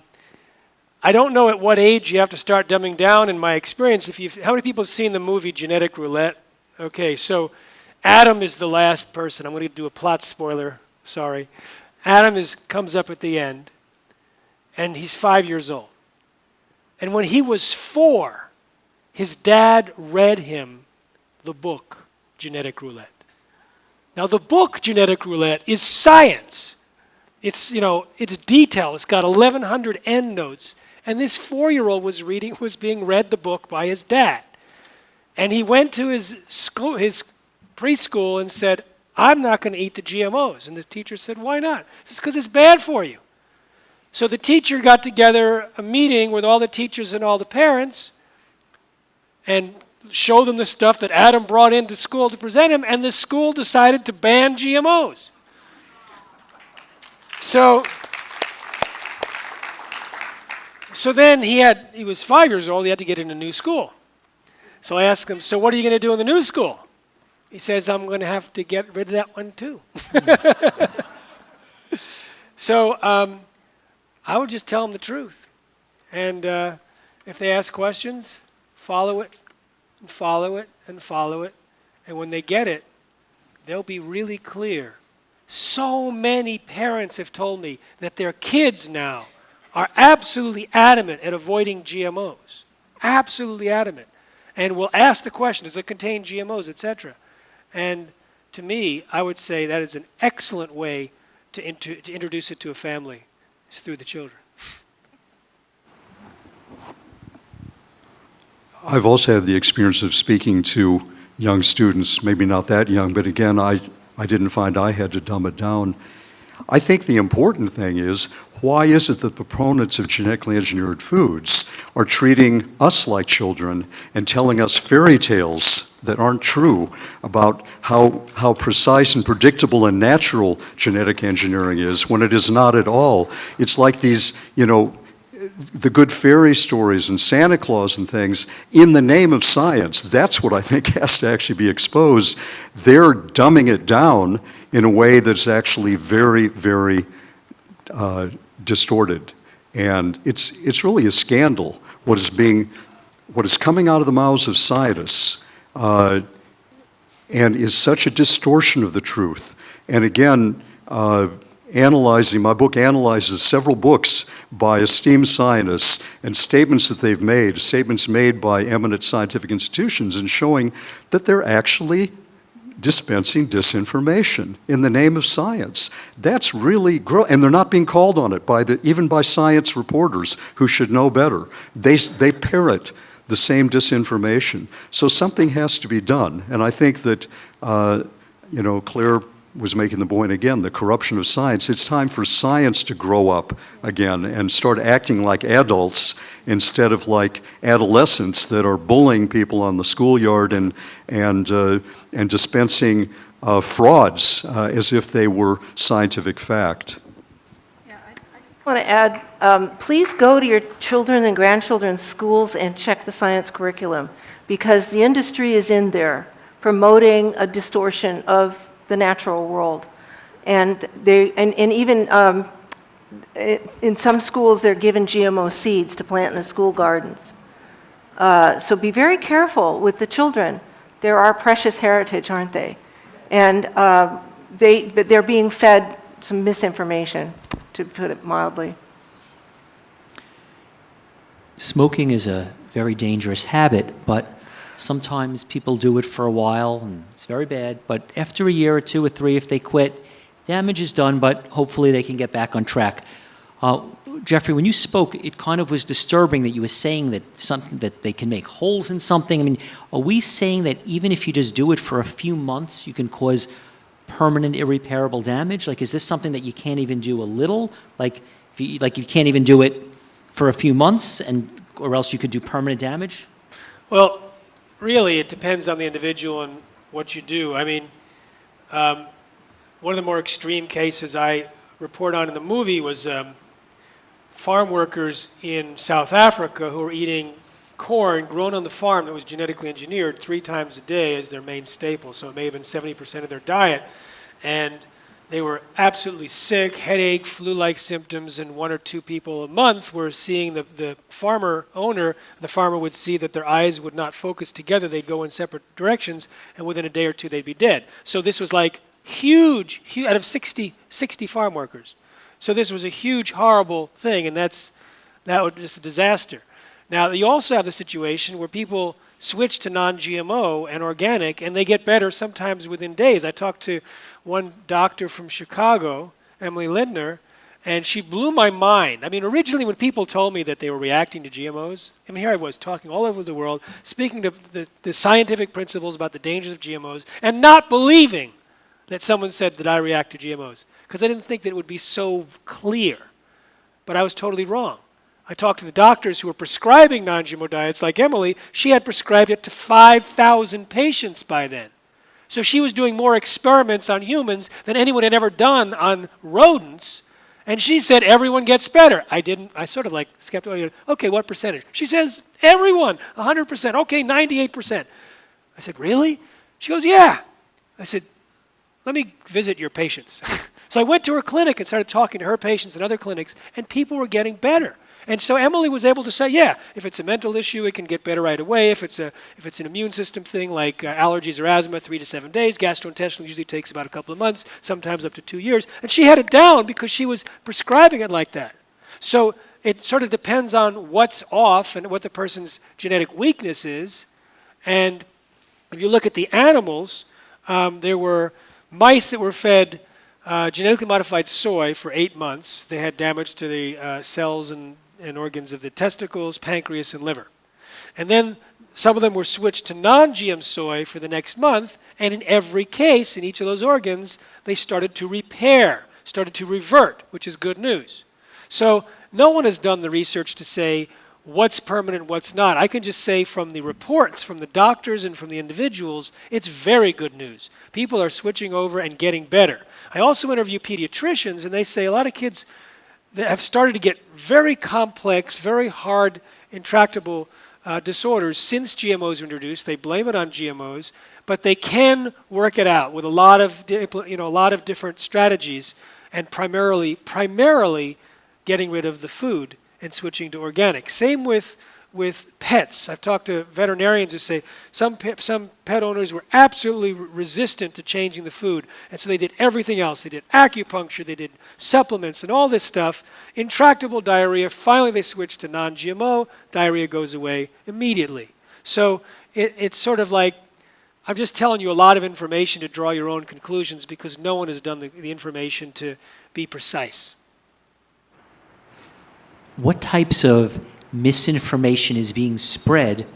don't know at what age you have to start dumbing down. In my experience, how many people have seen the movie Genetic Roulette? Okay, so Adam is the last person. I'm going to do a plot spoiler. Sorry. Adam comes up at the end, and he's 5 years old. And when he was 4, his dad read him the book, Genetic Roulette. Now, the book, Genetic Roulette, is science. It's detail. It's got 1,100 endnotes. And this 4-year-old was being read the book by his dad. And he went to his preschool and said, I'm not going to eat the GMOs. And the teacher said, why not? He says, because it's bad for you. So the teacher got together a meeting with all the teachers and all the parents and showed them the stuff that Adam brought into school to present him, and the school decided to ban GMOs. So then he was 5 years old, he had to get in a new school. So I asked him, so what are you going to do in the new school? He says, I'm going to have to get rid of that one too. So I would just tell them the truth. And if they ask questions, follow it, and follow it, and follow it. And when they get it, they'll be really clear. So many parents have told me that their kids now are absolutely adamant at avoiding GMOs. Absolutely adamant. And will ask the question, does it contain GMOs, etc.? And to me, I would say that is an excellent way to introduce it to a family, is through the children. I've also had the experience of speaking to young students, maybe not that young, but again, I didn't find I had to dumb it down. I think the important thing is, why is it that proponents of genetically engineered foods are treating us like children and telling us fairy tales that aren't true about how precise and predictable and natural genetic engineering is, when it is not at all? It's like these, the good fairy stories and Santa Claus and things in the name of science. That's what I think has to actually be exposed. They're dumbing it down in a way that's actually very, very distorted. And it's really a scandal what is coming out of the mouths of scientists, and is such a distortion of the truth. And again, my book analyzes several books by esteemed scientists and statements that they've made, statements made by eminent scientific institutions, and showing that they're actually dispensing disinformation in the name of science. That's really and they're not being called on it even by science reporters who should know better. They parrot the same disinformation. So something has to be done. And I think that Claire was making the point again, the corruption of science. It's time for science to grow up again and start acting like adults instead of like adolescents that are bullying people on the schoolyard and dispensing frauds as if they were scientific fact. Yeah, I just want to add, please go to your children and grandchildren's schools and check the science curriculum, because the industry is in there promoting a distortion of the natural world. And even in some schools, they're given GMO seeds to plant in the school gardens. So be very careful with the children. They're our precious heritage, aren't they? And they're being fed some misinformation, to put it mildly. Smoking is a very dangerous habit, but sometimes people do it for a while, and it's very bad. But after a year or 2 or 3, if they quit, damage is done, but hopefully they can get back on track. Jeffrey, when you spoke, it kind of was disturbing that you were saying that they can make holes in something. I mean, are we saying that even if you just do it for a few months, you can cause permanent, irreparable damage? Like, is this something that you can't even do a little? Like you can't even do it for a few months, or else you could do permanent damage? Well, really, it depends on the individual and what you do. I mean, one of the more extreme cases I report on in the movie was farm workers in South Africa who were eating corn grown on the farm that was genetically engineered 3 times a day as their main staple. So it may have been 70% of their diet. And They were absolutely sick, headache, flu-like symptoms, and 1 or 2 people a month were seeing the farmer owner. The farmer would see that their eyes would not focus together. They'd go in separate directions, and within a day or two, they'd be dead. So this was like huge, out of 60 farm workers. So this was a huge, horrible thing, and that was just a disaster. Now, you also have the situation where people switch to non-GMO and organic, and they get better sometimes within days. I talked to one doctor from Chicago, Emily Lindner, and she blew my mind. I mean, originally when people told me that they were reacting to GMOs, I mean, here I was talking all over the world, speaking to the scientific principles about the dangers of GMOs, and not believing that someone said that I react to GMOs, because I didn't think that it would be so clear. But I was totally wrong. I talked to the doctors who were prescribing non-GMO diets, like Emily. She had prescribed it to 5,000 patients by then. So she was doing more experiments on humans than anyone had ever done on rodents. And she said, everyone gets better. I sort of like skeptical. Okay, what percentage? She says, everyone, 100%. Okay, 98%. I said, really? She goes, yeah. I said, let me visit your patients. So I went to her clinic and started talking to her patients and other clinics, and people were getting better. And so Emily was able to say, yeah, if it's a mental issue, it can get better right away. If it's an immune system thing like allergies or asthma, 3 to 7 days. Gastrointestinal usually takes about a couple of months, sometimes up to 2 years. And she had it down because she was prescribing it like that. So it sort of depends on what's off and what the person's genetic weakness is. And if you look at the animals, there were mice that were fed genetically modified soy for 8 months. They had damage to the cells and organs of the testicles, pancreas, and liver. And then some of them were switched to non-GM soy for the next month, and in every case, in each of those organs, they started to repair, started to revert, which is good news. So no one has done the research to say what's permanent, what's not. I can just say from the reports, from the doctors and from the individuals, it's very good news. People are switching over and getting better. I also interview pediatricians, and they say a lot of kids that have started to get very complex, very hard, intractable disorders since GMOs were introduced. They blame it on GMOs, but they can work it out with a lot of different strategies, and primarily getting rid of the food and switching to organic. Same with pets. I've talked to veterinarians who say some pet owners were absolutely resistant to changing the food, and so they did everything else. They did acupuncture, they did supplements, and all this stuff. Intractable diarrhea, finally they switched to non-GMO, diarrhea goes away immediately. So it's sort of like, I'm just telling you a lot of information to draw your own conclusions because no one has done the information to be precise. What types of misinformation is being spread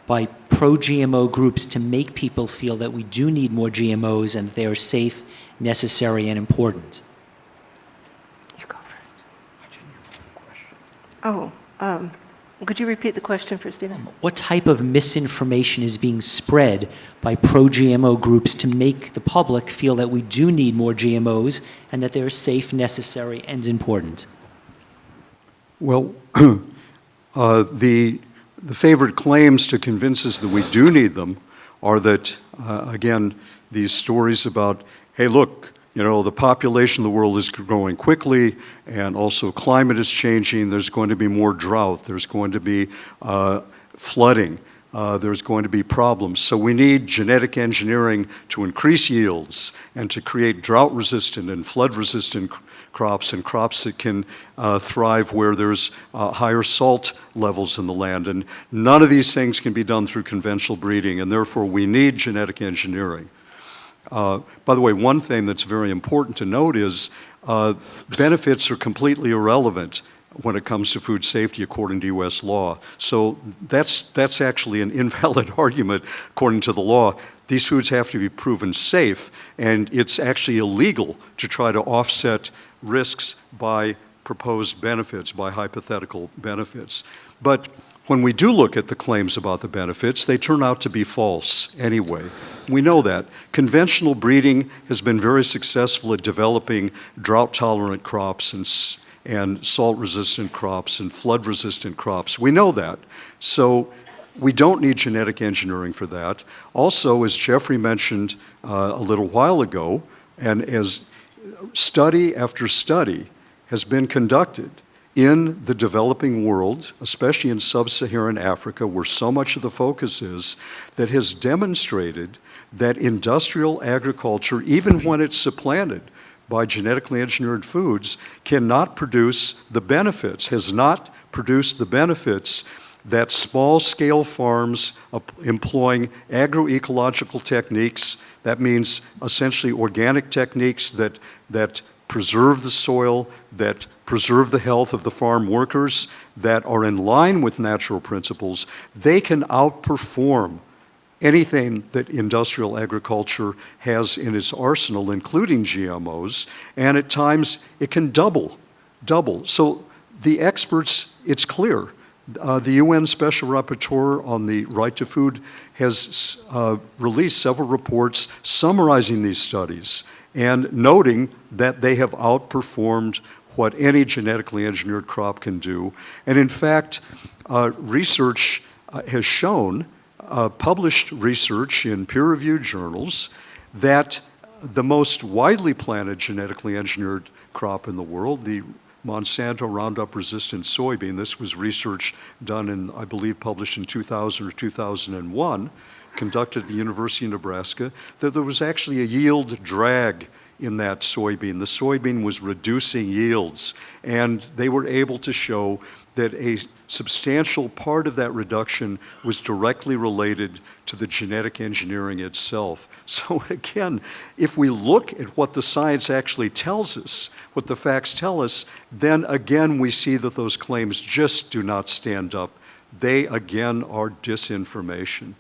by pro-GMO groups to make people feel that we do need more GMOs and that they are safe, necessary, and important? You go first. Oh, could you repeat the question for Stephen? What type of misinformation is being spread by pro-GMO groups to make the public feel that we do need more GMOs and that they're safe, necessary, and important? Well, the favorite claims to convince us that we do need them are that, again, these stories about, hey, look, the population of the world is growing quickly, and also climate is changing. There's going to be more drought. There's going to be flooding. There's going to be problems. So we need genetic engineering to increase yields and to create drought-resistant and flood-resistant crops and crops that can thrive where there's higher salt levels in the land. And none of these things can be done through conventional breeding, and therefore we need genetic engineering. By the way, one thing that's very important to note is benefits are completely irrelevant when it comes to food safety according to U.S. law. So that's actually an invalid argument according to the law. These foods have to be proven safe, and it's actually illegal to try to offset risks by proposed benefits, by hypothetical benefits. But when we do look at the claims about the benefits, they turn out to be false anyway. We know that. Conventional breeding has been very successful at developing drought-tolerant crops and salt-resistant crops and flood-resistant crops. We know that. So we don't need genetic engineering for that. Also, as Jeffrey mentioned a little while ago, and as study after study has been conducted in the developing world, especially in sub-Saharan Africa, where so much of the focus is, that has demonstrated that industrial agriculture, even when it's supplanted by genetically engineered foods, cannot produce the benefits, has not produced the benefits that small-scale farms employing agroecological techniques, that means essentially organic techniques that preserve the soil, that preserve the health of the farm workers, that are in line with natural principles, they can outperform anything that industrial agriculture has in its arsenal, including GMOs, and at times it can double. So the experts, it's clear. The UN Special Rapporteur on the Right to Food has released several reports summarizing these studies and noting that they have outperformed what any genetically engineered crop can do. And in fact, research has shown, published research in peer-reviewed journals, that the most widely planted genetically engineered crop in the world, the Monsanto Roundup-resistant soybean, this was research done in, I believe, published in 2000 or 2001, conducted at the University of Nebraska, that there was actually a yield drag in that soybean. The soybean was reducing yields, and they were able to show that a substantial part of that reduction was directly related to the genetic engineering itself. So again, if we look at what the science actually tells us, what the facts tell us, then again we see that those claims just do not stand up. They again are disinformation.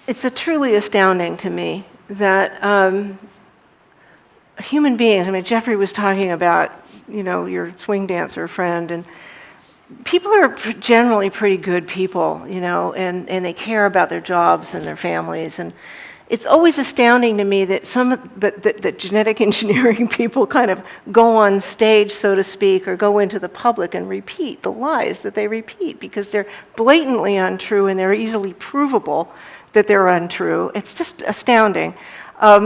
It's truly astounding to me that human beings, I mean, Jeffrey was talking about, your swing dancer friend, and people are generally pretty good people, and they care about their jobs and their families, and it's always astounding to me that that genetic engineering people kind of go on stage, so to speak, or go into the public and repeat the lies that they repeat because they're blatantly untrue and they're easily provable that they're untrue. It's just astounding.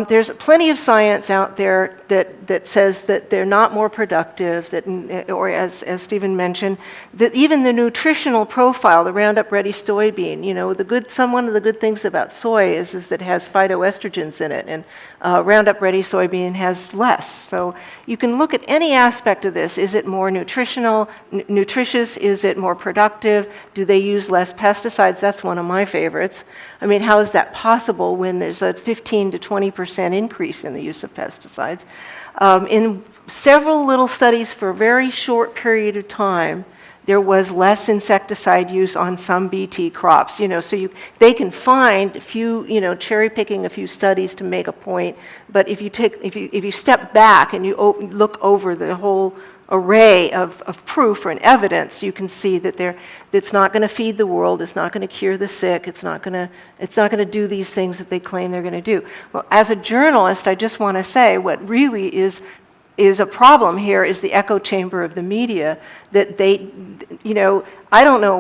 There's plenty of science out there that says that they're not more productive, or as Stephen mentioned, that even the nutritional profile, the Roundup Ready soybean, one of the good things about soy is that it has phytoestrogens in it, and Roundup Ready soybean has less. So you can look at any aspect of this. Is it more nutritious? Is it more productive? Do they use less pesticides? That's one of my favorites. I mean, how is that possible when there's a 15 to 20% increase in the use of pesticides? In several little studies for a very short period of time, there was less insecticide use on some Bt crops. So they can find a few, cherry picking a few studies to make a point. But if you step back and you look over the whole array of proof and evidence, you can see that it's not going to feed the world, it's not going to cure the sick, it's not going to do these things that they claim they're going to do. Well, as a journalist, I just want to say what really is a problem here is the echo chamber of the media, that I don't know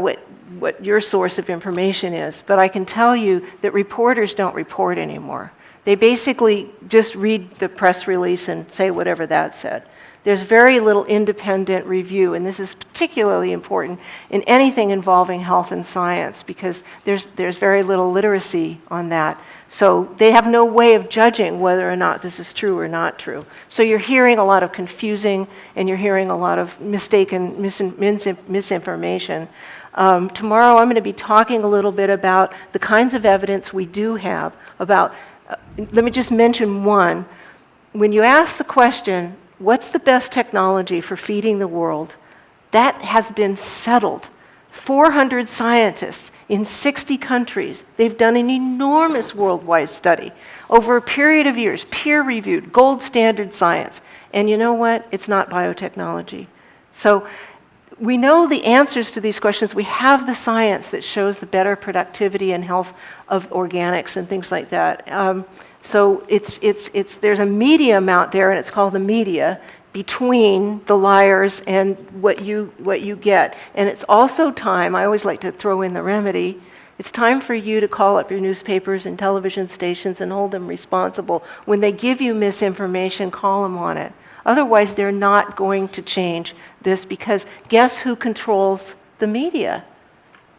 what your source of information is, but I can tell you that reporters don't report anymore. They basically just read the press release and say whatever that said. There's very little independent review, and this is particularly important in anything involving health and science because there's very little literacy on that. So they have no way of judging whether or not this is true or not true. So you're hearing a lot of confusing and you're hearing a lot of mistaken misinformation. Tomorrow I'm going to be talking a little bit about the kinds of evidence we do have about, let me just mention one. When you ask the question, what's the best technology for feeding the world? That has been settled. 400 scientists in 60 countries. They've done an enormous worldwide study over a period of years, peer-reviewed, gold standard science. And you know what? It's not biotechnology. So we know the answers to these questions. We have the science that shows the better productivity and health of organics and things like that. So there's a medium out there, and it's called the media, between the liars and what you get. And it's also time, I always like to throw in the remedy, It's time for you to call up your newspapers and television stations and hold them responsible. When they give you misinformation, call them on it. Otherwise, they're not going to change this, because guess who controls the media?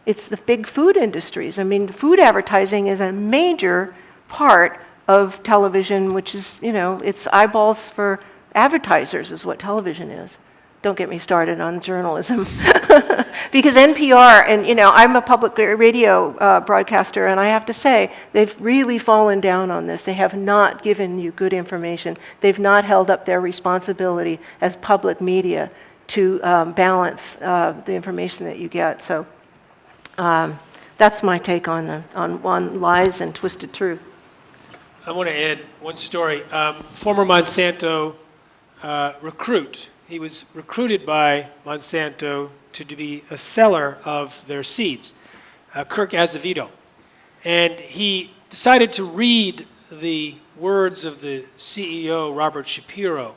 It's the big food industries. I mean, food advertising is a major part of television, which is, it's eyeballs for advertisers is what television is. Don't get me started on journalism. Because NPR, and I'm a public radio broadcaster, and I have to say, they've really fallen down on this. They have not given you good information. They've not held up their responsibility as public media to balance the information that you get. So that's my take on lies and twisted truth. I want to add one story. Former Monsanto recruit. He was recruited by Monsanto to be a seller of their seeds, Kirk Azevedo. And he decided to read the words of the CEO, Robert Shapiro,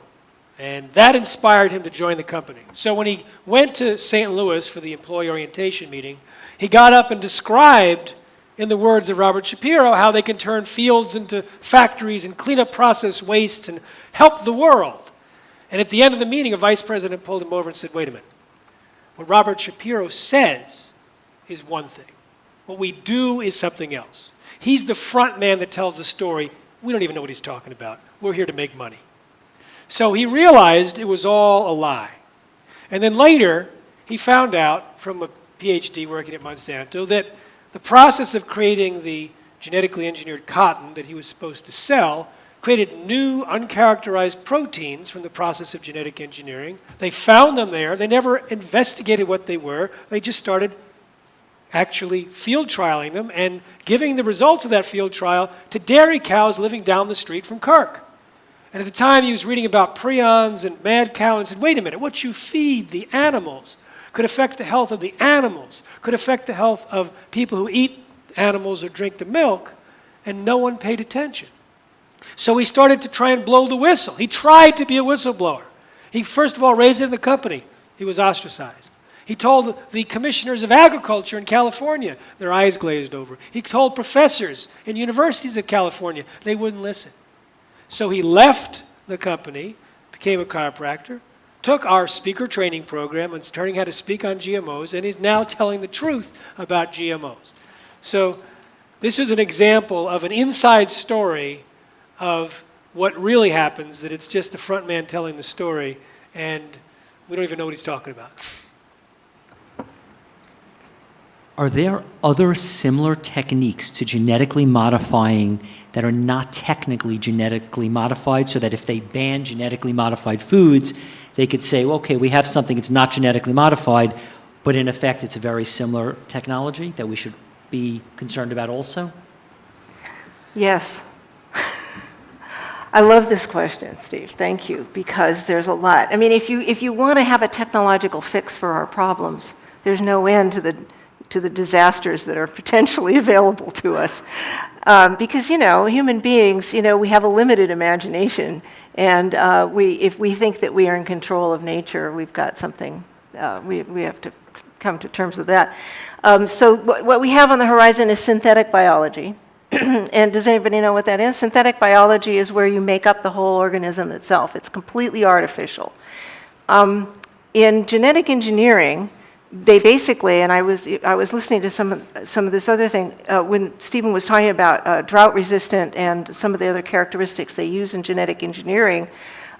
and that inspired him to join the company. So when he went to St. Louis for the employee orientation meeting, he got up and described, in the words of Robert Shapiro, how they can turn fields into factories and clean up process wastes and help the world. And at the end of the meeting, a vice president pulled him over and said, wait a minute. What Robert Shapiro says is one thing. What we do is something else. He's the front man that tells the story. We don't even know what he's talking about. We're here to make money. So he realized it was all a lie. And then later, he found out from a PhD working at Monsanto that the process of creating the genetically engineered cotton that he was supposed to sell created new uncharacterized proteins from the process of genetic engineering. They found them there. They never investigated what they were. They just started actually field trialing them and giving the results of that field trial to dairy cows living down the street from Kirk. And at the time, he was reading about prions and mad cow and said, wait a minute, what you feed the animals could affect the health of the animals, could affect the health of people who eat animals or drink the milk, and no one paid attention. So he started to try and blow the whistle. He tried to be a whistleblower. He first of all raised it in the company. He was ostracized. He told the commissioners of agriculture in California, their eyes glazed over. He told professors in universities of California, they wouldn't listen. So he left the company, became a chiropractor, took our speaker training program and learning how to speak on GMOs, and is now telling the truth about GMOs. So this is an example of an inside story of what really happens, that it's just the front man telling the story, and we don't even know what he's talking about. Are there other similar techniques to genetically modifying that are not technically genetically modified, so that if they ban genetically modified foods, they could say, well, okay, we have something that's not genetically modified, but in effect it's a very similar technology that we should be concerned about also? Yes. I love this question, Steve. Thank you, because there's a lot. I mean, if you want to have a technological fix for our problems, there's no end to the disasters that are potentially available to us. Because, human beings, we have a limited imagination, and if we think that we are in control of nature, we've got something, we have to come to terms with that. So what we have on the horizon is synthetic biology. And does anybody know what that is? Synthetic biology is where you make up the whole organism itself. It's completely artificial. In genetic engineering, they basically, and I was listening to some of this other thing when Stephen was talking about drought resistant and some of the other characteristics they use in genetic engineering.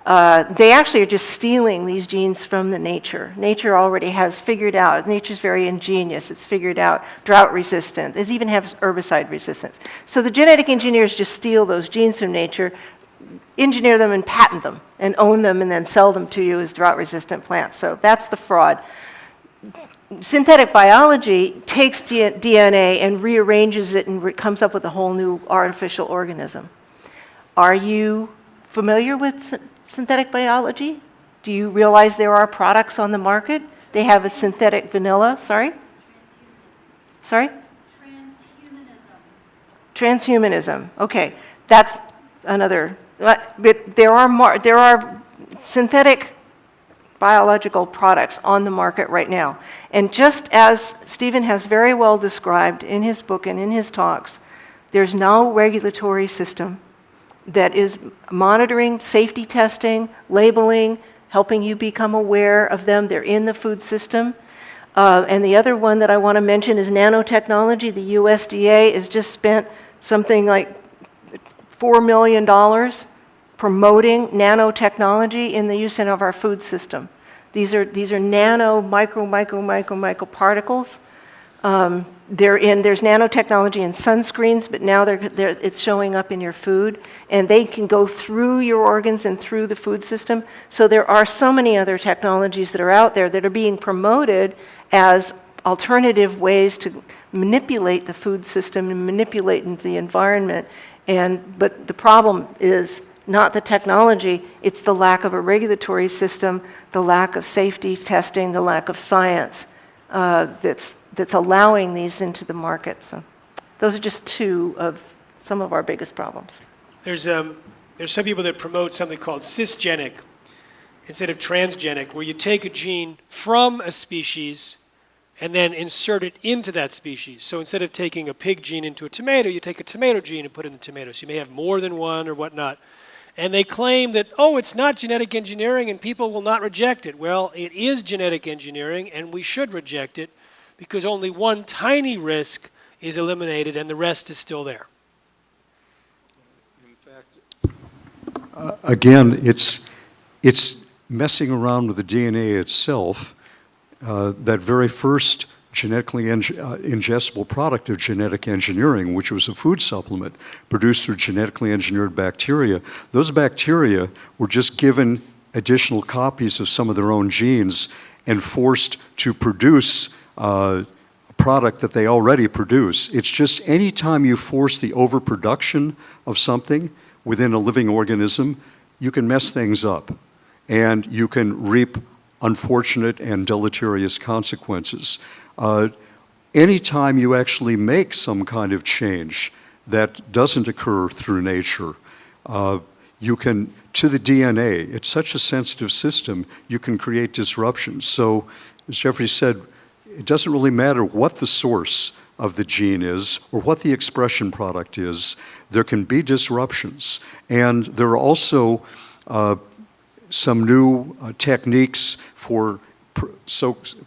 They actually are just stealing these genes from the nature. Nature already has figured out, nature's very ingenious, it's figured out drought resistant, it even has herbicide resistance. So the genetic engineers just steal those genes from nature, engineer them and patent them, and own them and then sell them to you as drought resistant plants. So that's the fraud. Synthetic biology takes DNA and rearranges it and comes up with a whole new artificial organism. Are you familiar with synthetic biology? Do you realize there are products on the market? They have a synthetic vanilla, sorry? Sorry? Transhumanism, okay. That's another, but there are synthetic biological products on the market right now. And just as Stephen has very well described in his book and in his talks, there's no regulatory system that is monitoring safety testing, labeling, helping you become aware of them. They're in the food system. And the other one that I want to mention is nanotechnology. The USDA has just spent something like $4 million promoting nanotechnology in the use of our food system. These are nano, micro particles. There's nanotechnology in sunscreens, but now it's showing up in your food, and they can go through your organs and through the food system. So there are so many other technologies that are out there that are being promoted as alternative ways to manipulate the food system and manipulate the environment. But the problem is not the technology, it's the lack of a regulatory system, the lack of safety testing, the lack of science that's allowing these into the market. So those are just two of some of our biggest problems. There's some people that promote something called cisgenic instead of transgenic, where you take a gene from a species and then insert it into that species. So instead of taking a pig gene into a tomato, you take a tomato gene and put it in the tomato. So you may have more than one or whatnot. And they claim that, oh, it's not genetic engineering and people will not reject it. Well, it is genetic engineering and we should reject it because only one tiny risk is eliminated and the rest is still there. In fact, again, it's messing around with the DNA itself. That very first genetically ingestible product of genetic engineering, which was a food supplement produced through genetically engineered bacteria, those bacteria were just given additional copies of some of their own genes and forced to produce a product that they already produce. It's just any time you force the overproduction of something within a living organism, you can mess things up and you can reap unfortunate and deleterious consequences. Anytime you actually make some kind of change that doesn't occur through nature, you can, to the DNA, it's such a sensitive system, you can create disruptions. So, as Jeffrey said, it doesn't really matter what the source of the gene is or what the expression product is, there can be disruptions. And there are also some new techniques for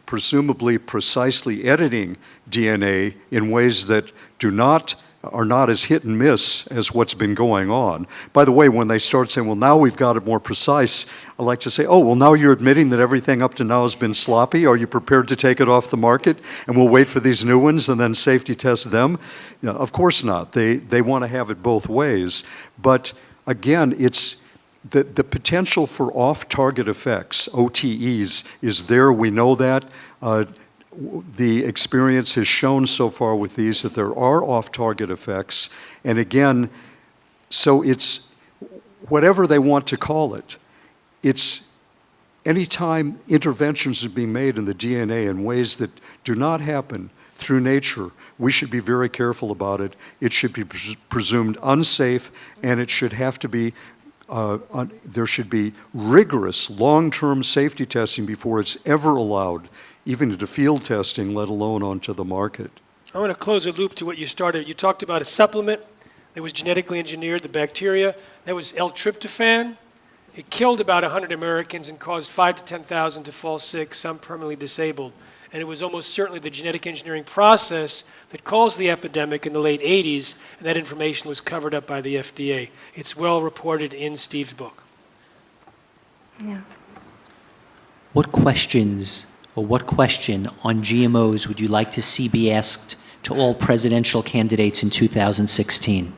presumably precisely editing DNA in ways that are not as hit and miss as what's been going on. By the way, when they start saying, well, now we've got it more precise, I like to say, oh, well, now you're admitting that everything up to now has been sloppy. Are you prepared to take it off the market? And we'll wait for these new ones and then safety test them? You know, of course not. They want to have it both ways. But again, it's the potential for off-target effects, OTEs, is there. We know that. The experience has shown so far with these that there are off-target effects. And again, so it's whatever they want to call it. It's anytime interventions are being made in the DNA in ways that do not happen through nature, we should be very careful about it. It should be presumed unsafe, and it should have to be there should be rigorous long-term safety testing before it's ever allowed, even into field testing, let alone onto the market. I want to close a loop to what you started. You talked about a supplement that was genetically engineered, the bacteria. That was L-tryptophan. It killed about 100 Americans and caused 5,000 to 10,000 to fall sick, some permanently disabled. And it was almost certainly the genetic engineering process that caused the epidemic in the late 80s, and that information was covered up by the FDA. It's well reported in Steve's book. Yeah. What questions or what question on GMOs would you like to see be asked to all presidential candidates in 2016?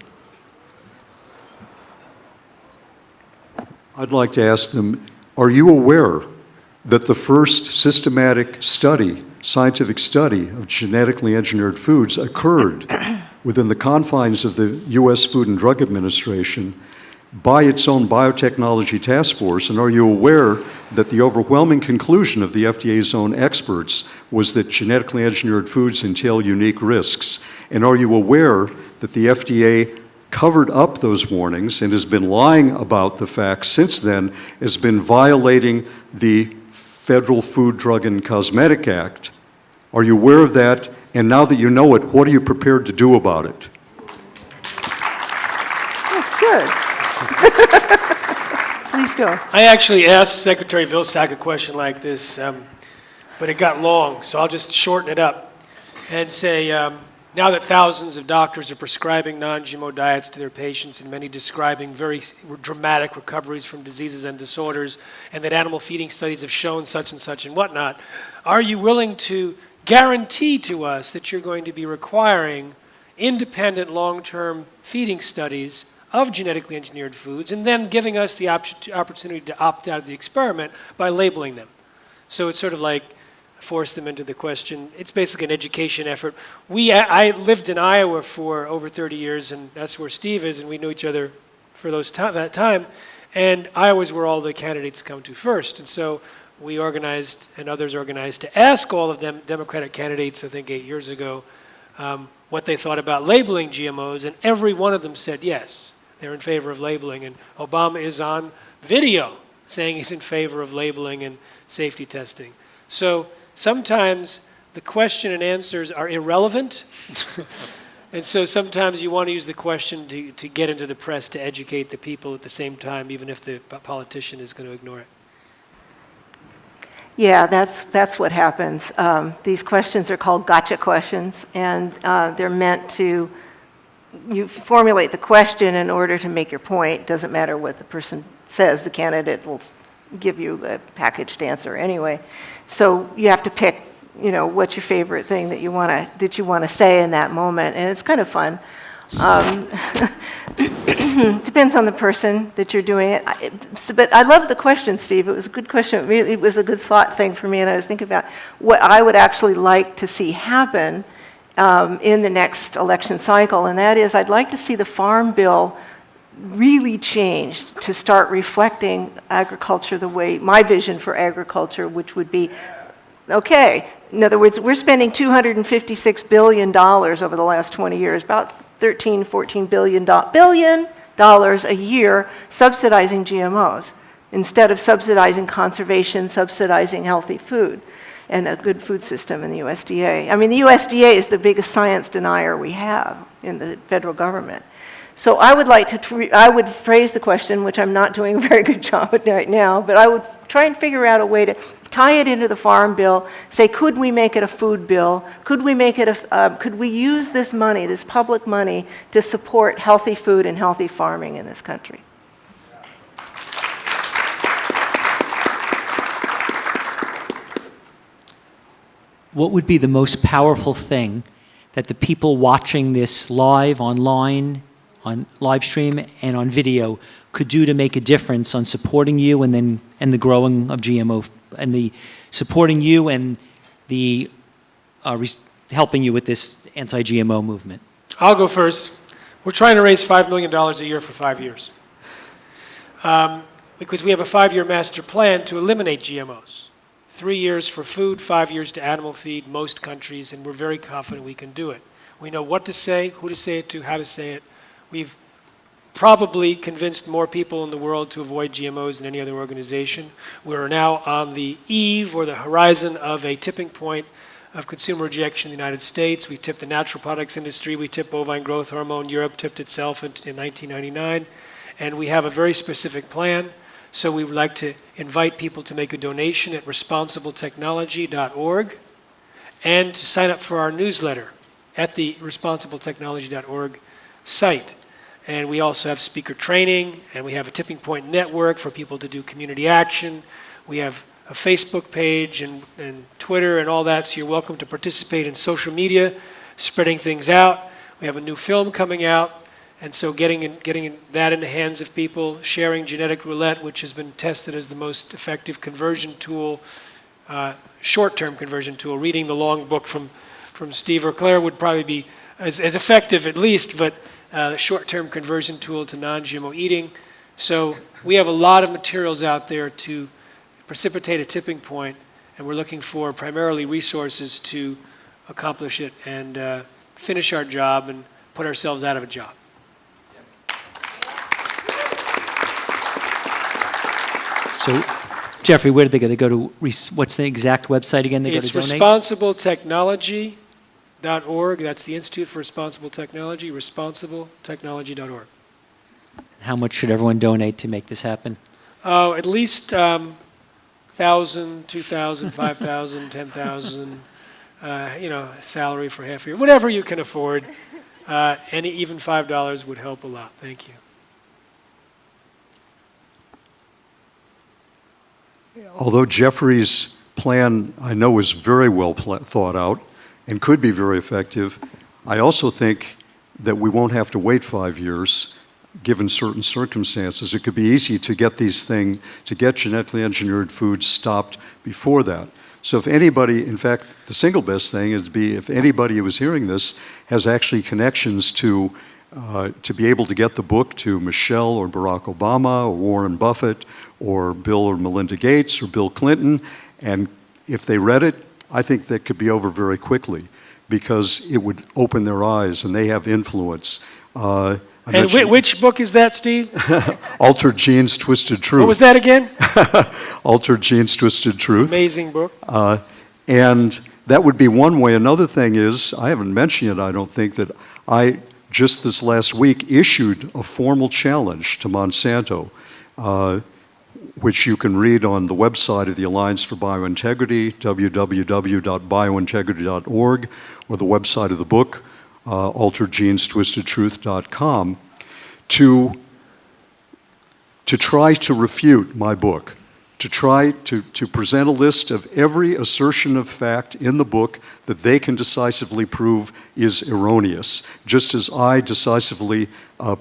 I'd like to ask them, are you aware that the first systematic study, scientific study of genetically engineered foods occurred within the confines of the U.S. Food and Drug Administration by its own biotechnology task force? And are you aware that the overwhelming conclusion of the FDA's own experts was that genetically engineered foods entail unique risks? And are you aware that the FDA covered up those warnings and has been lying about the facts since then, has been violating the Federal Food, Drug, and Cosmetic Act. Are you aware of that? And now that you know it, what are you prepared to do about it? That's good. Please go. I actually asked Secretary Vilsack a question like this, but it got long, so I'll just shorten it up and say, now that thousands of doctors are prescribing non-GMO diets to their patients and many describing very dramatic recoveries from diseases and disorders, and that animal feeding studies have shown such and whatnot, are you willing to guarantee to us that you're going to be requiring independent long-term feeding studies of genetically engineered foods and then giving us the opportunity to opt out of the experiment by labeling them? So it's sort of like force them into the question. It's basically an education effort. I lived in Iowa for over 30 years, and that's where Steve is, and we knew each other for that time. And Iowa's where all the candidates come to first. And so we organized, and others organized, to ask all of them Democratic candidates, I think 8 years ago, what they thought about labeling GMOs, and every one of them said yes, they're in favor of labeling. And Obama is on video saying he's in favor of labeling and safety testing. So sometimes the question and answers are irrelevant. And so sometimes you want to use the question to get into the press to educate the people at the same time, even if the politician is going to ignore it. Yeah, that's what happens. These questions are called gotcha questions, and they're meant to, you formulate the question in order to make your point. Doesn't matter what the person says, the candidate will give you a packaged answer anyway. So you have to pick, what's your favorite thing that you want to say in that moment, and it's kind of fun. Depends on the person that you're doing it. But I love the question, Steve. It was a good question. It was a good thought thing for me, and I was thinking about what I would actually like to see happen in the next election cycle, and that is I'd like to see the Farm Bill really changed to start reflecting agriculture the way, my vision for agriculture, which would be, okay, in other words, we're spending $256 billion over the last 20 years, about $14 billion a year subsidizing GMOs, instead of subsidizing conservation, subsidizing healthy food and a good food system in the USDA. I mean, the USDA is the biggest science denier we have in the federal government. So I would like to, I would phrase the question, which I'm not doing a very good job at right now, but I would try and figure out a way to tie it into the Farm Bill, say, could we make it a food bill? Could we make it could we use this money, this public money, to support healthy food and healthy farming in this country? What would be the most powerful thing that the people watching this live, online, on live stream and on video could do to make a difference on supporting you and the growing of GMO and the supporting you and the helping you with this anti-GMO movement? I'll go first. We're trying to raise $5 million a year for 5 years because we have a 5-year master plan to eliminate GMOs. 3 years for food, 5 years to animal feed, most countries, and we're very confident we can do it. We know what to say, who to say it to, how to say it. We've probably convinced more people in the world to avoid GMOs than any other organization. We're now on the eve or the horizon of a tipping point of consumer rejection in the United States. We tipped the natural products industry. We tipped bovine growth hormone. Europe tipped itself in 1999. And we have a very specific plan. So we would like to invite people to make a donation at responsibletechnology.org and to sign up for our newsletter at the responsibletechnology.org site. And we also have speaker training, and we have a tipping point network for people to do community action. We have a Facebook page and Twitter and all that, so you're welcome to participate in social media, spreading things out. We have a new film coming out, and so getting that in the hands of people, sharing Genetic Roulette, which has been tested as the most effective conversion tool, short-term conversion tool. Reading the long book from Steve or Claire would probably be as effective at least, but short-term conversion tool to non-GMO eating. So we have a lot of materials out there to precipitate a tipping point, and we're looking for primarily resources to accomplish it and finish our job and put ourselves out of a job. So Jeffrey, where do they go? They go to, what's the exact website again? They It's go to donate? responsibletechnology.org. That's the Institute for Responsible Technology, responsibletechnology.org. How much should everyone donate to make this happen? Oh, at least 1,000, 2,000, 5,000, 10,000, salary for half a year, whatever you can afford. And even $5 would help a lot. Thank you. Although Jeffrey's plan, I know, is very well thought out and could be very effective, I also think that we won't have to wait 5 years, given certain circumstances. It could be easy to get to get genetically engineered foods stopped before that. So if anybody, in fact, the single best thing is if anybody who is hearing this has actually connections to be able to get the book to Michelle or Barack Obama or Warren Buffett or Bill or Melinda Gates or Bill Clinton, and if they read it, I think that could be over very quickly because it would open their eyes and they have influence. And which book is that, Steve? Altered Genes, Twisted Truth. What was that again? Altered Genes, Twisted Truth. Amazing book. And that would be one way. Another thing is, I haven't mentioned it, I don't think, that I just this last week issued a formal challenge to Monsanto, which you can read on the website of the Alliance for Biointegrity, www.biointegrity.org, or the website of the book, alteredgenestwistedtruth.com, to try to refute my book, to try to present a list of every assertion of fact in the book that they can decisively prove is erroneous, just as I decisively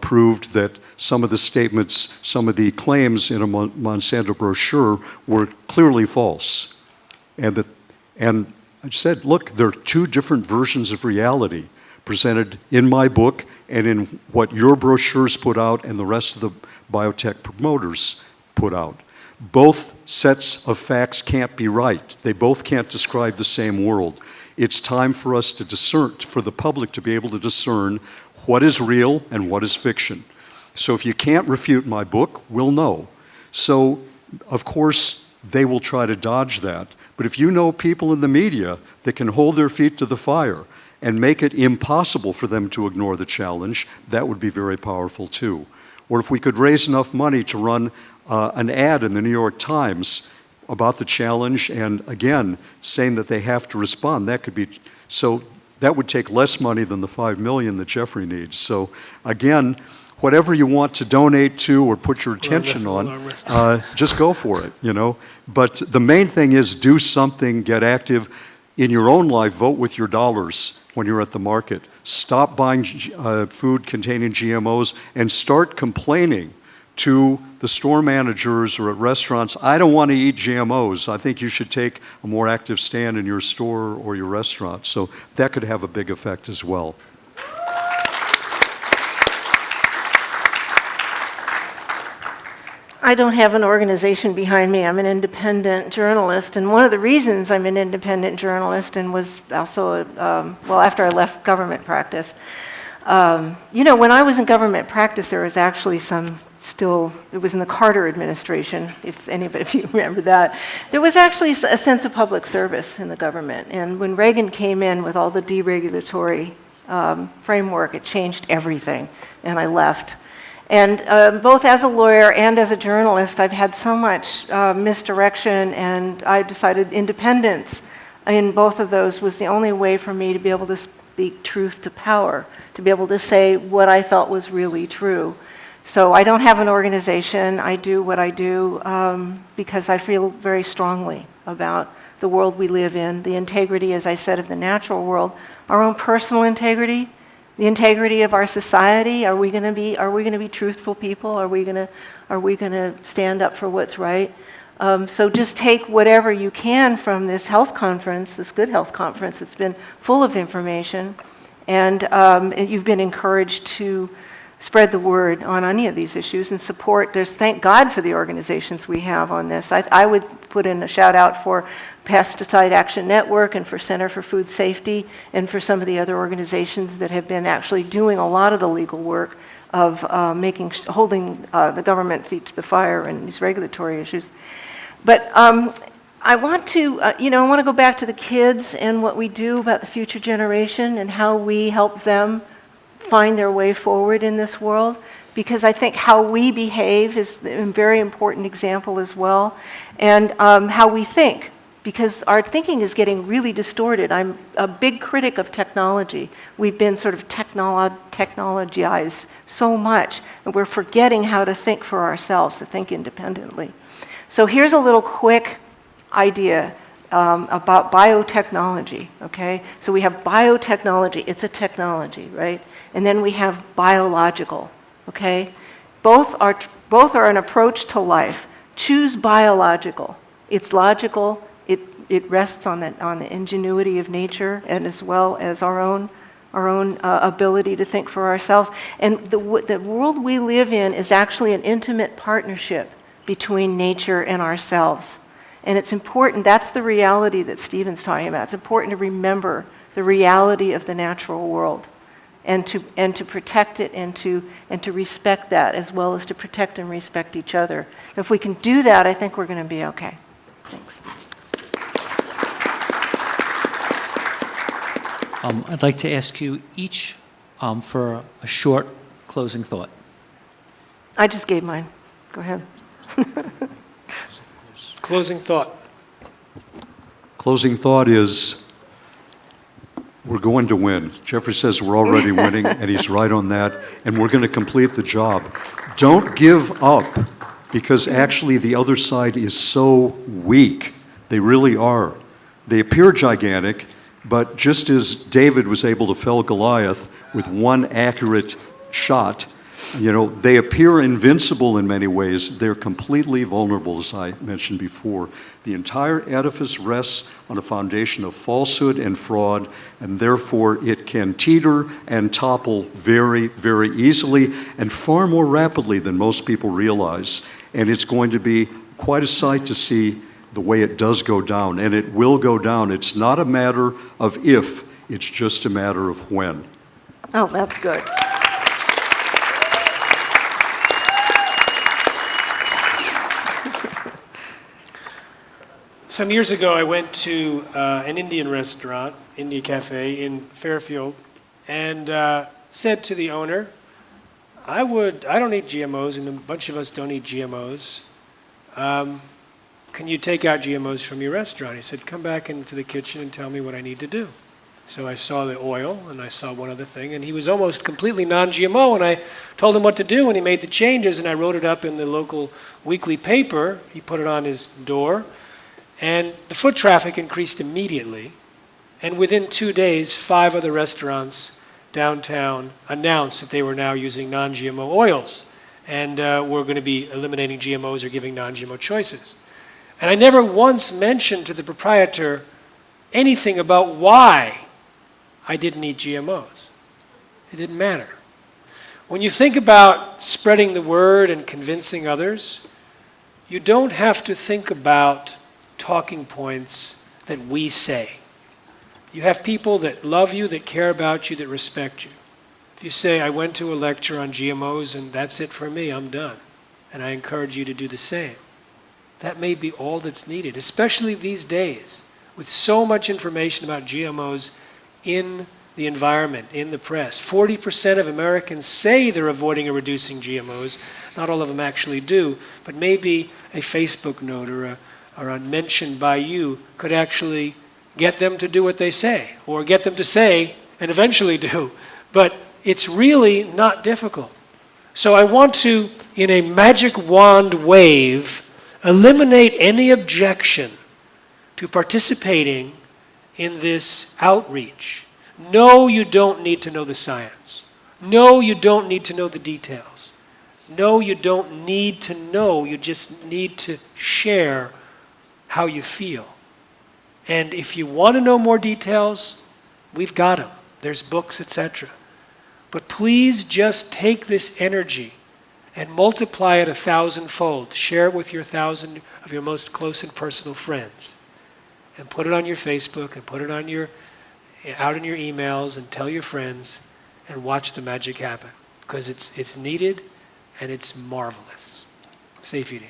proved that some of the statements, some of the claims in a Monsanto brochure were clearly false. And I said, look, there are two different versions of reality presented in my book and in what your brochures put out and the rest of the biotech promoters put out. Both sets of facts can't be right. They both can't describe the same world. It's time for us to discern, for the public to be able to discern what is real and what is fiction. So if you can't refute my book, we'll know. So, of course, they will try to dodge that. But if you know people in the media that can hold their feet to the fire and make it impossible for them to ignore the challenge, that would be very powerful too. Or if we could raise enough money to run an ad in the New York Times about the challenge and, again, saying that they have to respond, that could be, so that would take less money than the $5 million that Jeffrey needs. So, again, whatever you want to donate to or put your attention on, just go for it, But the main thing is do something, get active. In your own life, vote with your dollars when you're at the market. Stop buying food containing GMOs and start complaining to the store managers or at restaurants, I don't want to eat GMOs. I think you should take a more active stand in your store or your restaurant. So that could have a big effect as well. I don't have an organization behind me. I'm an independent journalist, and one of the reasons I'm an independent journalist and was also, after I left government practice, when I was in government practice, there was actually it was in the Carter administration, if anybody, if you remember that. There was actually a sense of public service in the government, and when Reagan came in with all the deregulatory framework, it changed everything, and I left. And both as a lawyer and as a journalist, I've had so much misdirection, and I decided independence in both of those was the only way for me to be able to speak truth to power, to be able to say what I felt was really true. So I don't have an organization. I do what I do because I feel very strongly about the world we live in, the integrity, as I said, of the natural world, our own personal integrity, the integrity of our society. Are we going to be truthful people? Are we going to stand up for what's right? So just take whatever you can from this health conference, this good health conference. It's been full of information, and you've been encouraged to spread the word on any of these issues and support. Thank God for the organizations we have on this. I would put in a shout out for Pesticide Action Network and for Center for Food Safety and for some of the other organizations that have been actually doing a lot of the legal work of holding the government feet to the fire in these regulatory issues. But I want to, I want to go back to the kids and what we do about the future generation and how we help them find their way forward in this world, because I think how we behave is a very important example as well, and how we think, because our thinking is getting really distorted. I'm a big critic of technology. We've been sort of technologized so much, and we're forgetting how to think for ourselves, to think independently. So here's a little quick idea about biotechnology, okay? So we have biotechnology, it's a technology, right? And then we have biological, okay? Both are an approach to life. Choose biological. It's logical, it rests on the ingenuity of nature and as well as our own ability to think for ourselves. And the world we live in is actually an intimate partnership between nature and ourselves. And it's important, that's the reality that Stephen's talking about. It's important to remember the reality of the natural world and to protect it and to respect that, as well as to protect and respect each other. If we can do that, I think we're going to be okay. Thanks. I'd like to ask you each for a short closing thought. I just gave mine. Go ahead. Closing thought. Closing thought is, we're going to win. Jeffrey says we're already winning, and he's right on that, and we're going to complete the job. Don't give up, because actually the other side is so weak. They really are. They appear gigantic, but just as David was able to fell Goliath with one accurate shot, they appear invincible in many ways. They're completely vulnerable, as I mentioned before. The entire edifice rests on a foundation of falsehood and fraud, and therefore it can teeter and topple very, very easily and far more rapidly than most people realize. And it's going to be quite a sight to see the way it does go down, and it will go down. It's not a matter of if, it's just a matter of when. Oh, that's good. Some years ago, I went to an Indian restaurant, India Cafe in Fairfield, and said to the owner, I don't eat GMOs, and a bunch of us don't eat GMOs. Can you take out GMOs from your restaurant? He said, come back into the kitchen and tell me what I need to do. So I saw the oil, and I saw one other thing, and he was almost completely non-GMO, and I told him what to do, and he made the changes, and I wrote it up in the local weekly paper. He put it on his door, and the foot traffic increased immediately, and within 2 days, 5 other restaurants downtown announced that they were now using non-GMO oils, and were going to be eliminating GMOs or giving non-GMO choices. And I never once mentioned to the proprietor anything about why I didn't eat GMOs. It didn't matter. When you think about spreading the word and convincing others, you don't have to think about talking points that we say. You have people that love you, that care about you, that respect you. If you say, I went to a lecture on GMOs and that's it for me, I'm done. And I encourage you to do the same. That may be all that's needed, especially these days, with so much information about GMOs in the environment, in the press. 40% of Americans say they're avoiding or reducing GMOs. Not all of them actually do, but maybe a Facebook note or a mention by you could actually get them to do what they say, or get them to say and eventually do. But it's really not difficult. So I want to, in a magic wand wave, eliminate any objection to participating in this outreach. No, you don't need to know the science. No, you don't need to know the details. No, you don't need to know. You just need to share how you feel. And if you want to know more details, we've got them. There's books, etc. But please just take this energy and multiply it 1,000-fold. Share it with your 1,000 of your most close and personal friends. And put it on your Facebook and put it on out in your emails and tell your friends and watch the magic happen. Because it's needed and it's marvelous. Safe eating.